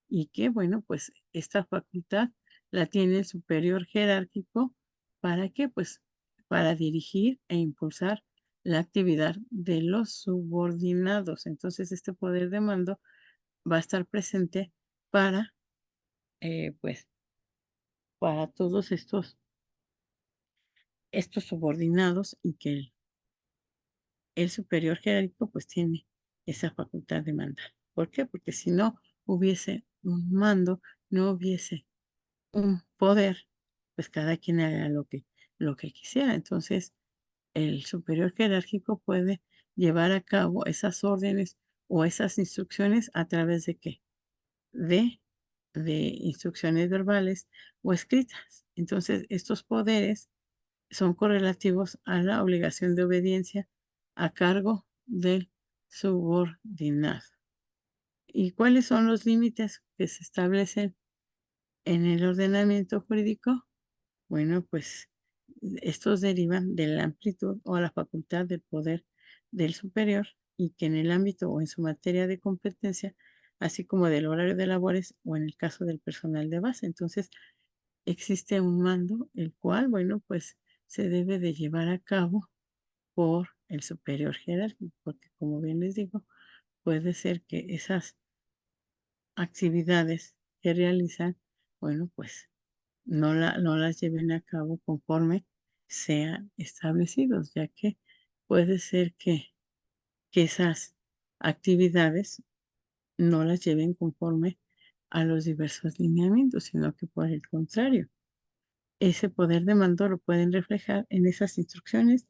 Y que, bueno, pues esta facultad la tiene el superior jerárquico. ¿Para qué? Pues para dirigir e impulsar la actividad de los subordinados. Entonces, este poder de mando va a estar presente para, pues, para todos estos subordinados y que el superior jerárquico pues tiene esa facultad de mandar. ¿Por qué? Porque si no hubiese un mando, no hubiese un poder, pues cada quien haga lo que quisiera. Entonces, el superior jerárquico puede llevar a cabo esas órdenes o esas instrucciones a través de qué? De, de instrucciones verbales o escritas. Entonces, estos poderes son correlativos a la obligación de obediencia a cargo del subordinado. ¿Y cuáles son los límites que se establecen en el ordenamiento jurídico? Bueno, pues estos derivan de la amplitud o la facultad del poder del superior y que en el ámbito o en su materia de competencia, así como del horario de labores o en el caso del personal de base. Entonces, existe un mando, el cual, bueno, pues se debe de llevar a cabo por el superior jerárquico, porque como bien les digo, puede ser que esas actividades que realizan, bueno, pues no las lleven a cabo conforme sean establecidos, ya que puede ser que esas actividades no las lleven conforme a los diversos lineamientos, sino que por el contrario, ese poder de mando lo pueden reflejar en esas instrucciones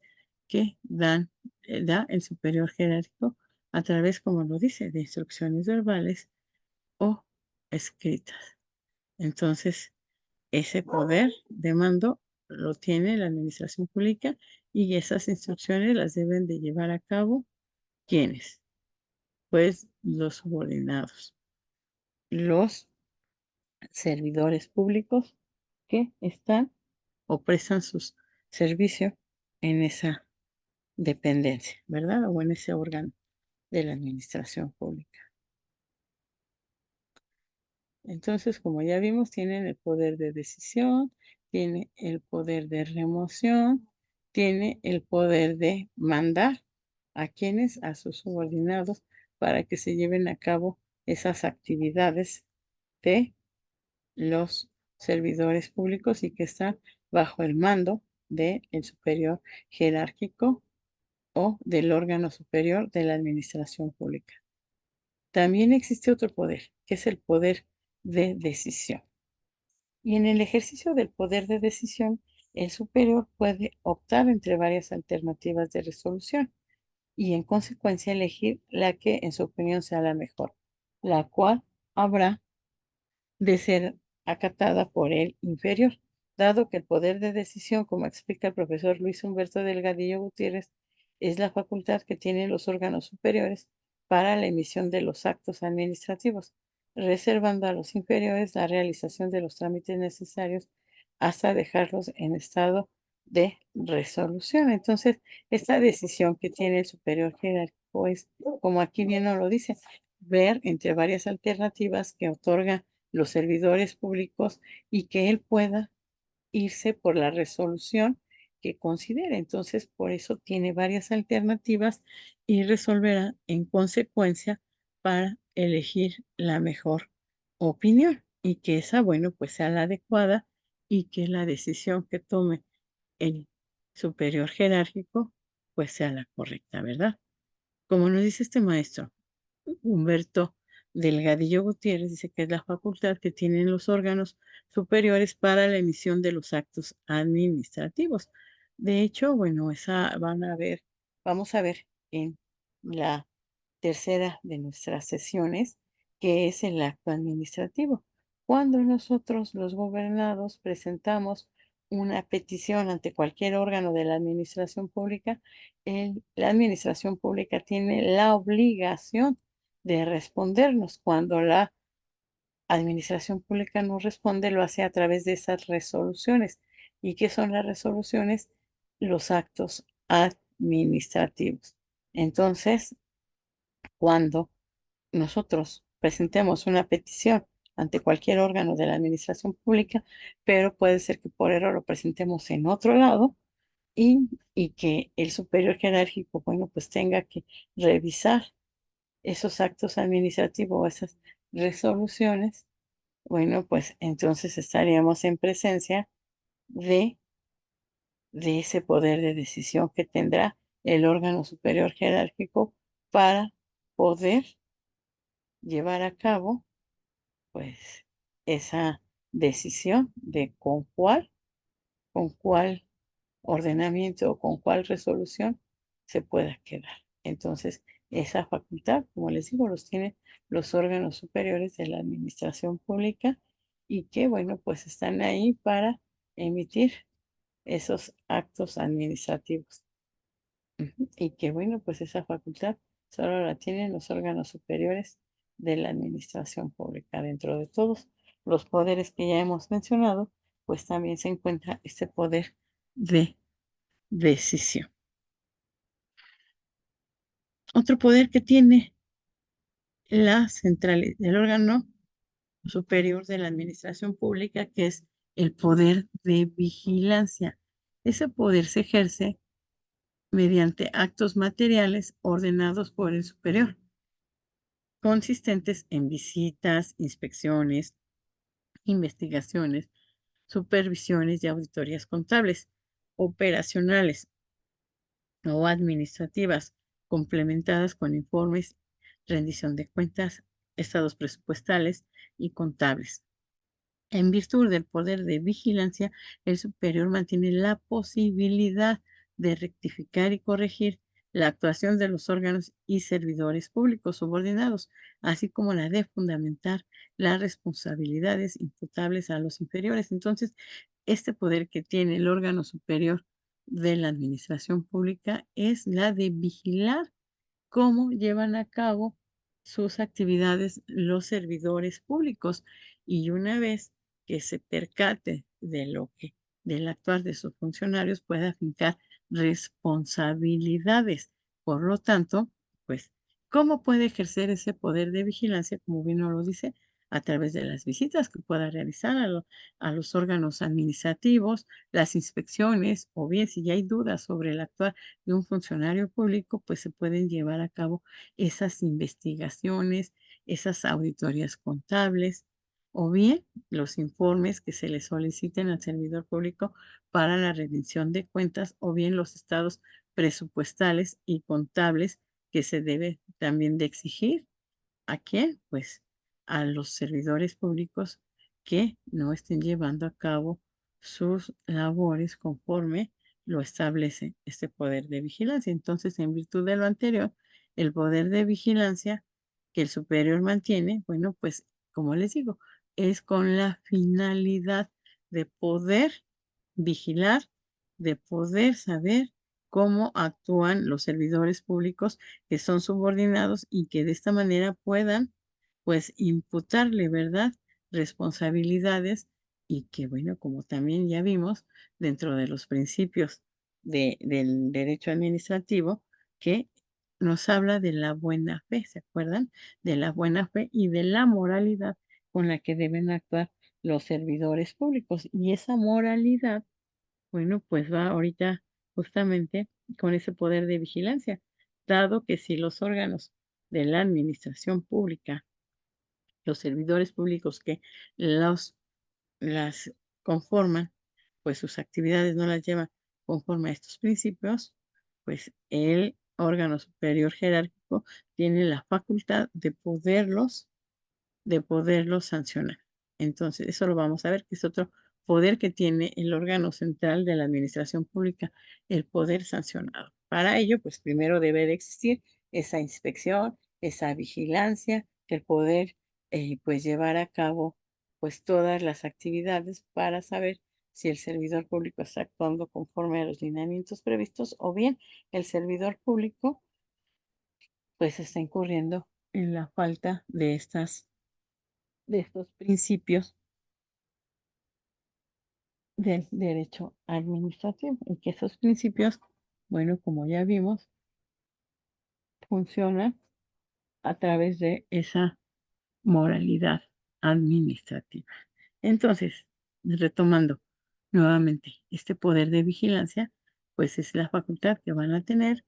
que da el superior jerárquico a través, como lo dice, de instrucciones verbales o escritas. Entonces, ese poder de mando lo tiene la administración pública y esas instrucciones las deben de llevar a cabo, ¿quiénes? Pues los subordinados, los servidores públicos que están o prestan sus servicios en esa dependencia, ¿verdad? O en ese órgano de la administración pública. Entonces, como ya vimos, tienen el poder de decisión, tiene el poder de remoción, tiene el poder de mandar a quienes, a sus subordinados, para que se lleven a cabo esas actividades de los servidores públicos y que están bajo el mando del superior jerárquico o del órgano superior de la administración pública. También existe otro poder, que es el poder de decisión. Y en el ejercicio del poder de decisión, el superior puede optar entre varias alternativas de resolución y en consecuencia elegir la que en su opinión sea la mejor, la cual habrá de ser acatada por el inferior, dado que el poder de decisión, como explica el profesor Luis Humberto Delgadillo Gutiérrez, es la facultad que tienen los órganos superiores para la emisión de los actos administrativos, reservando a los inferiores la realización de los trámites necesarios hasta dejarlos en estado de resolución. Entonces, esta decisión que tiene el superior jerárquico es, como aquí bien nos lo dice, ver entre varias alternativas que otorga los servidores públicos y que él pueda irse por la resolución que considere. Entonces, por eso tiene varias alternativas y resolverá en consecuencia para elegir la mejor opinión y que esa, bueno, pues sea la adecuada y que la decisión que tome el superior jerárquico, pues sea la correcta, ¿verdad? Como nos dice este maestro, Humberto Delgadillo Gutiérrez dice que es la facultad que tienen los órganos superiores para la emisión de los actos administrativos. De hecho, bueno, esa vamos a ver en la tercera de nuestras sesiones, que es el acto administrativo. Cuando nosotros, los gobernados, presentamos una petición ante cualquier órgano de la administración pública, la administración pública tiene la obligación de respondernos. Cuando la administración pública no responde, lo hace a través de esas resoluciones. ¿Y qué son las resoluciones? Los actos administrativos. Entonces, cuando nosotros presentemos una petición ante cualquier órgano de la administración pública, pero puede ser que por error lo presentemos en otro lado y que el superior jerárquico, bueno, pues tenga que revisar esos actos administrativos o esas resoluciones, bueno, pues entonces estaríamos en presencia de, de ese poder de decisión que tendrá el órgano superior jerárquico para poder llevar a cabo, pues, esa decisión de con cuál ordenamiento o con cuál resolución se pueda quedar. Entonces, esa facultad, como les digo, los tienen los órganos superiores de la administración pública y que, bueno, pues están ahí para emitir esos actos administrativos. Y que, bueno, pues esa facultad solo la tienen los órganos superiores de la administración pública. Dentro de todos los poderes que ya hemos mencionado, pues también se encuentra este poder de decisión. Otro poder que tiene el órgano superior de la administración pública, que es el poder de vigilancia. Ese poder se ejerce mediante actos materiales ordenados por el superior, consistentes en visitas, inspecciones, investigaciones, supervisiones y auditorías contables, operacionales o administrativas, complementadas con informes, rendición de cuentas, estados presupuestales y contables. En virtud del poder de vigilancia, el superior mantiene la posibilidad de rectificar y corregir la actuación de los órganos y servidores públicos subordinados, así como la de fundamentar las responsabilidades imputables a los inferiores. Entonces, este poder que tiene el órgano superior de la administración pública es la de vigilar cómo llevan a cabo sus actividades los servidores públicos. Y una vez que se percate de lo que del actuar de sus funcionarios, pueda afincar responsabilidades. Por lo tanto, pues, ¿cómo puede ejercer ese poder de vigilancia, como bien nos lo dice? A través de las visitas que pueda realizar a los órganos administrativos, las inspecciones, o bien si ya hay dudas sobre el actuar de un funcionario público, pues se pueden llevar a cabo esas investigaciones, esas auditorías contables, o bien los informes que se le soliciten al servidor público para la rendición de cuentas, o bien los estados presupuestales y contables que se debe también de exigir. ¿A quién? Pues a los servidores públicos que no estén llevando a cabo sus labores conforme lo establece este poder de vigilancia. Entonces, en virtud de lo anterior, el poder de vigilancia que el superior mantiene, bueno, pues como les digo, es con la finalidad de poder vigilar, de poder saber cómo actúan los servidores públicos que son subordinados y que de esta manera puedan, pues, imputarle, ¿verdad?, responsabilidades y que, bueno, como también ya vimos dentro de los principios del derecho administrativo, que nos habla de la buena fe, ¿se acuerdan? De la buena fe y de la moralidad con la que deben actuar los servidores públicos. Y esa moralidad, bueno, pues va ahorita justamente con ese poder de vigilancia, dado que si los órganos de la administración pública, los servidores públicos que los, las conforman, pues sus actividades no las llevan conforme a estos principios, pues el órgano superior jerárquico tiene la facultad de poderlos sancionar. Entonces, eso lo vamos a ver, que es otro poder que tiene el órgano central de la administración pública, el poder sancionado. Para ello, pues primero debe de existir esa inspección, esa vigilancia, el poder pues llevar a cabo pues todas las actividades para saber si el servidor público está actuando conforme a los lineamientos previstos o bien el servidor público pues está incurriendo en la falta de estos principios del derecho administrativo y que esos principios, bueno, como ya vimos, funcionan a través de esa moralidad administrativa. Entonces, retomando nuevamente este poder de vigilancia, pues es la facultad que van a tener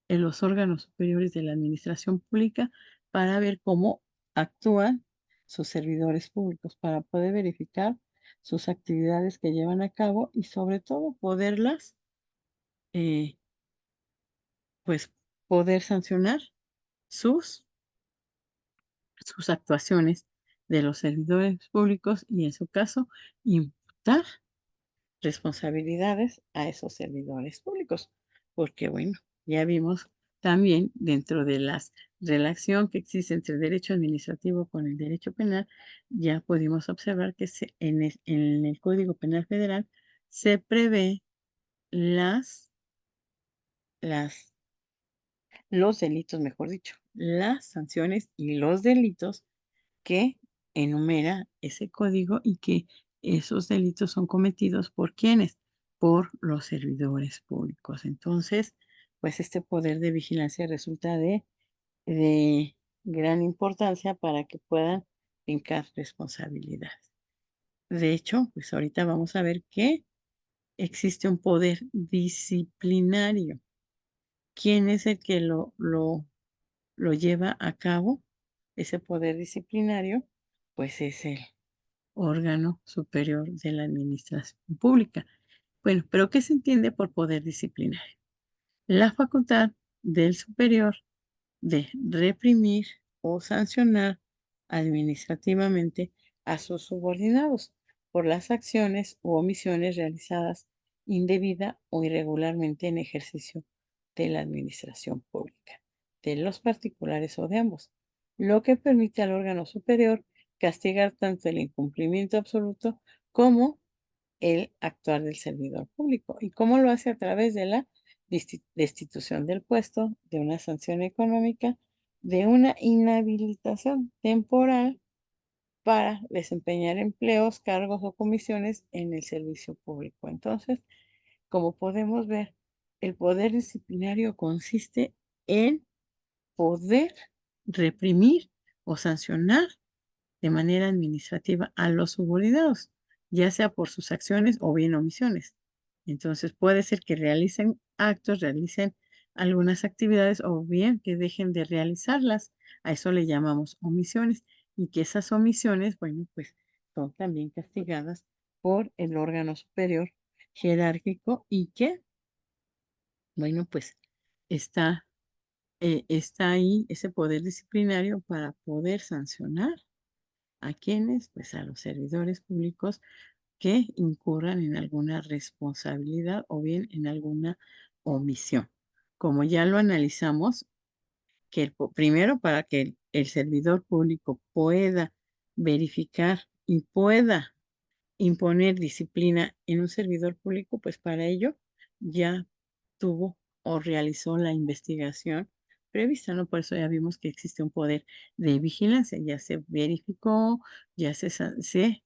en los órganos superiores de la administración pública para ver cómo actúan sus servidores públicos, para poder verificar sus actividades que llevan a cabo y sobre todo poderlas, eh, pues poder sancionar sus, sus actuaciones de los servidores públicos y en su caso imputar responsabilidades a esos servidores públicos, porque bueno, ya vimos también dentro de la relación que existe entre el derecho administrativo con el derecho penal, ya pudimos observar que en el Código Penal Federal se prevé las, las, los delitos, mejor dicho, las sanciones y los delitos que enumera ese código y que esos delitos son cometidos por quienes, por los servidores públicos. Entonces, pues este poder de vigilancia resulta de gran importancia para que puedan fincar responsabilidades. De hecho, pues ahorita vamos a ver que existe un poder disciplinario. ¿Quién es el que lo lleva a cabo? Ese poder disciplinario, pues es el órgano superior de la administración pública. Bueno, pero ¿qué se entiende por poder disciplinario? La facultad del superior de reprimir o sancionar administrativamente a sus subordinados por las acciones u omisiones realizadas indebida o irregularmente en ejercicio de la administración pública, de los particulares o de ambos, lo que permite al órgano superior castigar tanto el incumplimiento absoluto como el actuar del servidor público. ¿Y cómo lo hace? A través de la destitución del puesto, de una sanción económica, de una inhabilitación temporal para desempeñar empleos, cargos o comisiones en el servicio público. Entonces, como podemos ver, el poder disciplinario consiste en poder reprimir o sancionar de manera administrativa a los subordinados, ya sea por sus acciones o bien omisiones. Entonces puede ser que realicen actos, realicen algunas actividades o bien que dejen de realizarlas. A eso le llamamos omisiones y que esas omisiones, bueno, pues son también castigadas por el órgano superior jerárquico y que, bueno, pues está, está ahí ese poder disciplinario para poder sancionar ¿a quiénes? Pues a los servidores públicos que incurran en alguna responsabilidad o bien en alguna omisión. Como ya lo analizamos, que primero para que el servidor público pueda verificar y pueda imponer disciplina en un servidor público, pues para ello ya tuvo o realizó la investigación prevista, ¿no? Por eso ya vimos que existe un poder de vigilancia, ya se verificó, ya se, se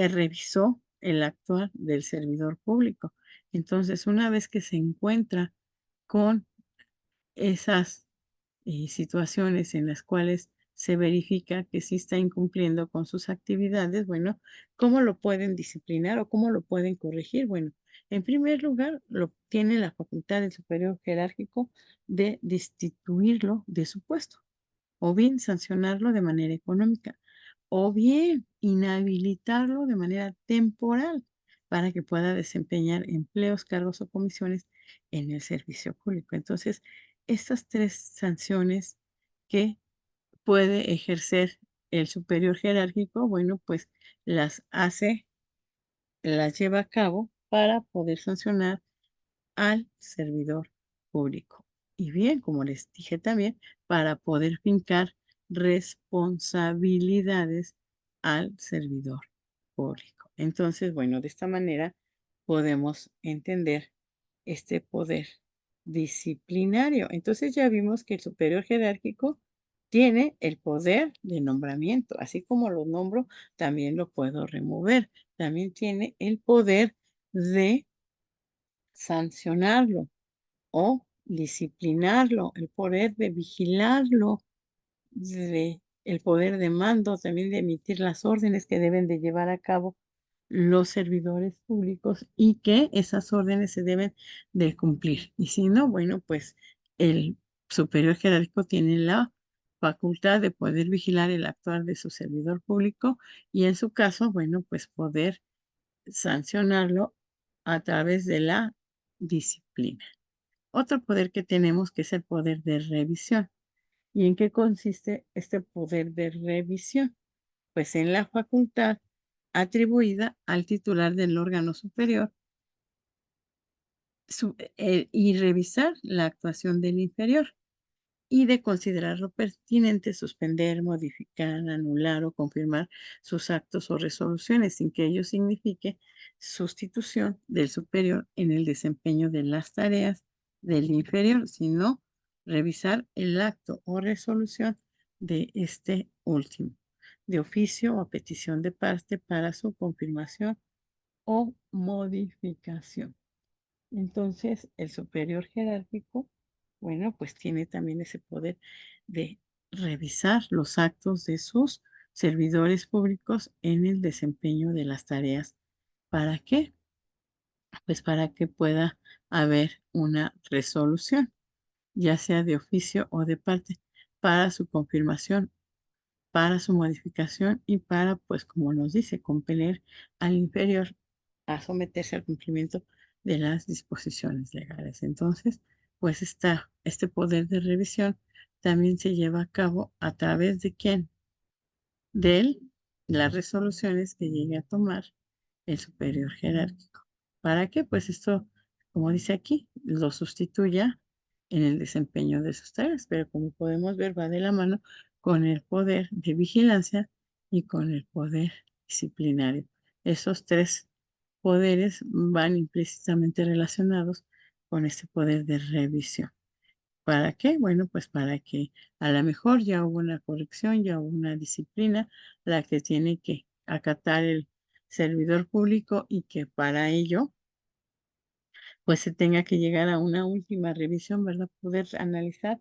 revisó el actuar del servidor público. Entonces, una vez que se encuentra con esas situaciones en las cuales se verifica que sí está incumpliendo con sus actividades, bueno, ¿cómo lo pueden disciplinar o cómo lo pueden corregir? Bueno, en primer lugar, lo tiene la facultad del superior jerárquico de destituirlo de su puesto o bien sancionarlo de manera económica o bien inhabilitarlo de manera temporal para que pueda desempeñar empleos, cargos o comisiones en el servicio público. Entonces, estas tres sanciones que puede ejercer el superior jerárquico, bueno, pues las hace, las lleva a cabo para poder sancionar al servidor público. Y bien, como les dije también, para poder fincar responsabilidades al servidor público. Entonces, bueno, de esta manera podemos entender este poder disciplinario. Entonces ya vimos que el superior jerárquico tiene el poder de nombramiento, así como lo nombro, también lo puedo remover. También tiene el poder de sancionarlo o disciplinarlo, el poder de vigilarlo, el poder de mando, también de emitir las órdenes que deben de llevar a cabo los servidores públicos y que esas órdenes se deben de cumplir. Y si no, bueno, pues el superior jerárquico tiene la facultad de poder vigilar el actuar de su servidor público y en su caso, bueno, pues poder sancionarlo a través de la disciplina. Otro poder que tenemos que es el poder de revisión. ¿Y en qué consiste este poder de revisión? Pues en la facultad atribuida al titular del órgano superior y revisar la actuación del inferior y de considerarlo pertinente suspender, modificar, anular o confirmar sus actos o resoluciones sin que ello signifique sustitución del superior en el desempeño de las tareas del inferior, sino revisar el acto o resolución de este último, de oficio o a petición de parte para su confirmación o modificación. Entonces, el superior jerárquico, bueno, pues tiene también ese poder de revisar los actos de sus servidores públicos en el desempeño de las tareas. ¿Para qué? Pues para que pueda haber una resolución, ya sea de oficio o de parte, para su confirmación, para su modificación y para, pues como nos dice, compeler al inferior a someterse al cumplimiento de las disposiciones legales. Entonces, pues este poder de revisión también se lleva a cabo a través de quién, de las resoluciones que llegue a tomar el superior jerárquico. ¿Para qué? Pues esto, como dice aquí, lo sustituya en el desempeño de sus tareas, pero como podemos ver, va de la mano con el poder de vigilancia y con el poder disciplinario. Esos tres poderes van implícitamente relacionados con este poder de revisión. ¿Para qué? Bueno, pues para que a lo mejor ya hubo una corrección, ya hubo una disciplina, la que tiene que acatar el servidor público y que para ello pues se tenga que llegar a una última revisión, ¿verdad? Poder analizar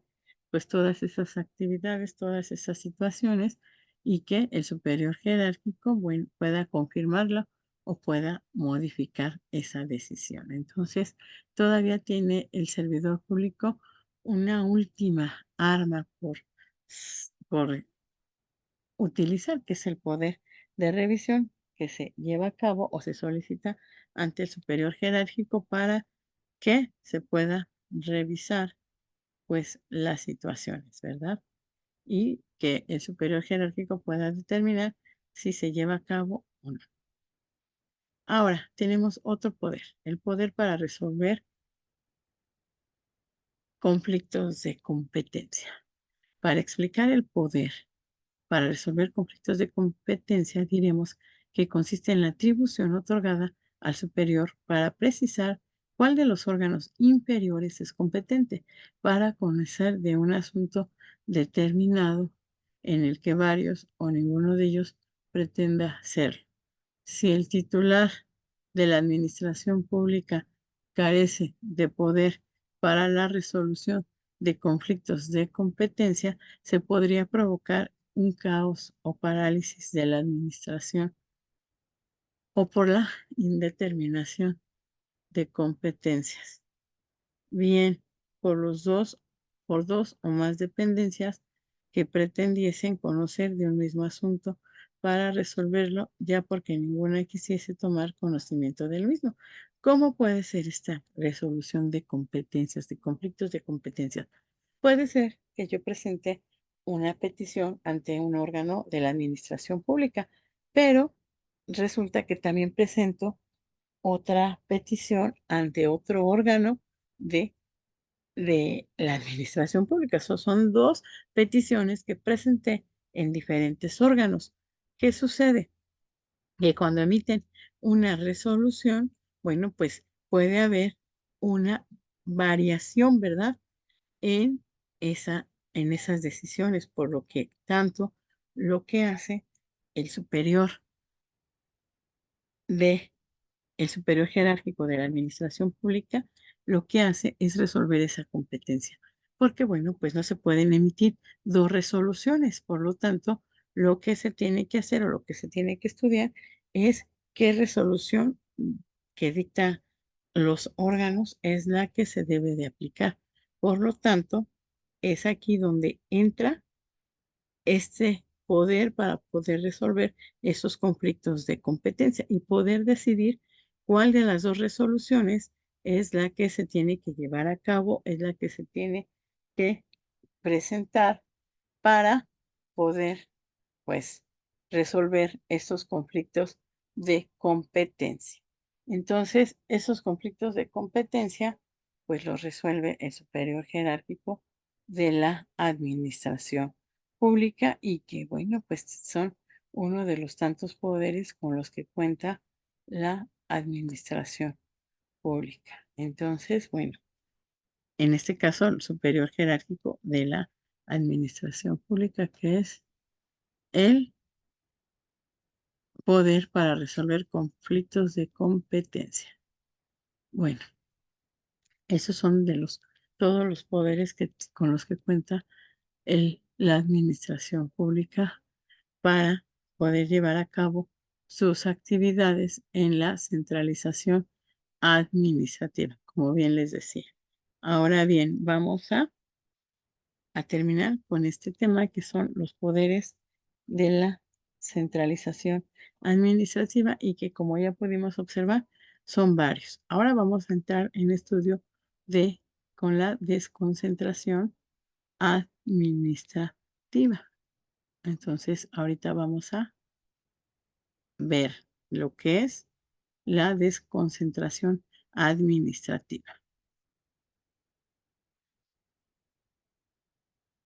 pues todas esas actividades, todas esas situaciones y que el superior jerárquico, bueno, pueda confirmarla o pueda modificar esa decisión. Entonces, todavía tiene el servidor público una última arma por utilizar, que es el poder de revisión que se lleva a cabo o se solicita ante el superior jerárquico para que se pueda revisar pues las situaciones, ¿verdad? Y que el superior jerárquico pueda determinar si se lleva a cabo o no. Ahora, tenemos otro poder, el poder para resolver conflictos de competencia. Para explicar el poder para resolver conflictos de competencia, diremos que consiste en la atribución otorgada al superior para precisar cuál de los órganos inferiores es competente para conocer de un asunto determinado en el que varios o ninguno de ellos pretenda serlo. Si el titular de la administración pública carece de poder para la resolución de conflictos de competencia, se podría provocar un caos o parálisis de la administración o por la indeterminación de competencias. Bien, por dos o más dependencias que pretendiesen conocer de un mismo asunto para resolverlo, ya porque ninguna quisiese tomar conocimiento del mismo. ¿Cómo puede ser esta resolución de competencias, de conflictos de competencias? Puede ser que yo presente una petición ante un órgano de la administración pública, pero resulta que también presento otra petición ante otro órgano de, de la administración pública. Son dos peticiones que presenté en diferentes órganos. ¿Qué sucede? Que cuando emiten una resolución, bueno, pues puede haber una variación, ¿verdad? En en esas decisiones, por lo que tanto lo que hace el superior de el superior jerárquico de la administración pública lo que hace es resolver esa competencia, porque bueno, pues no se pueden emitir dos resoluciones, por lo tanto, lo que se tiene que hacer o lo que se tiene que estudiar es qué resolución que dicta los órganos es la que se debe de aplicar. Por lo tanto, es aquí donde entra este poder para poder resolver esos conflictos de competencia y poder decidir cuál de las dos resoluciones es la que se tiene que llevar a cabo, es la que se tiene que presentar para poder, pues, resolver estos conflictos de competencia. Entonces, esos conflictos de competencia, pues los resuelve el superior jerárquico de la administración pública y que, bueno, pues son uno de los tantos poderes con los que cuenta la administración pública. Entonces, bueno, en este caso, el superior jerárquico de la administración pública, que es el poder para resolver conflictos de competencia. Bueno, esos son de todos los poderes con los que cuenta la administración pública para poder llevar a cabo sus actividades en la centralización administrativa, como bien les decía. Ahora bien, vamos a terminar con este tema que son los poderes de la centralización administrativa y que como ya pudimos observar son varios. Ahora vamos a entrar en estudio de con la desconcentración administrativa. Entonces, ahorita vamos a ver lo que es la desconcentración administrativa.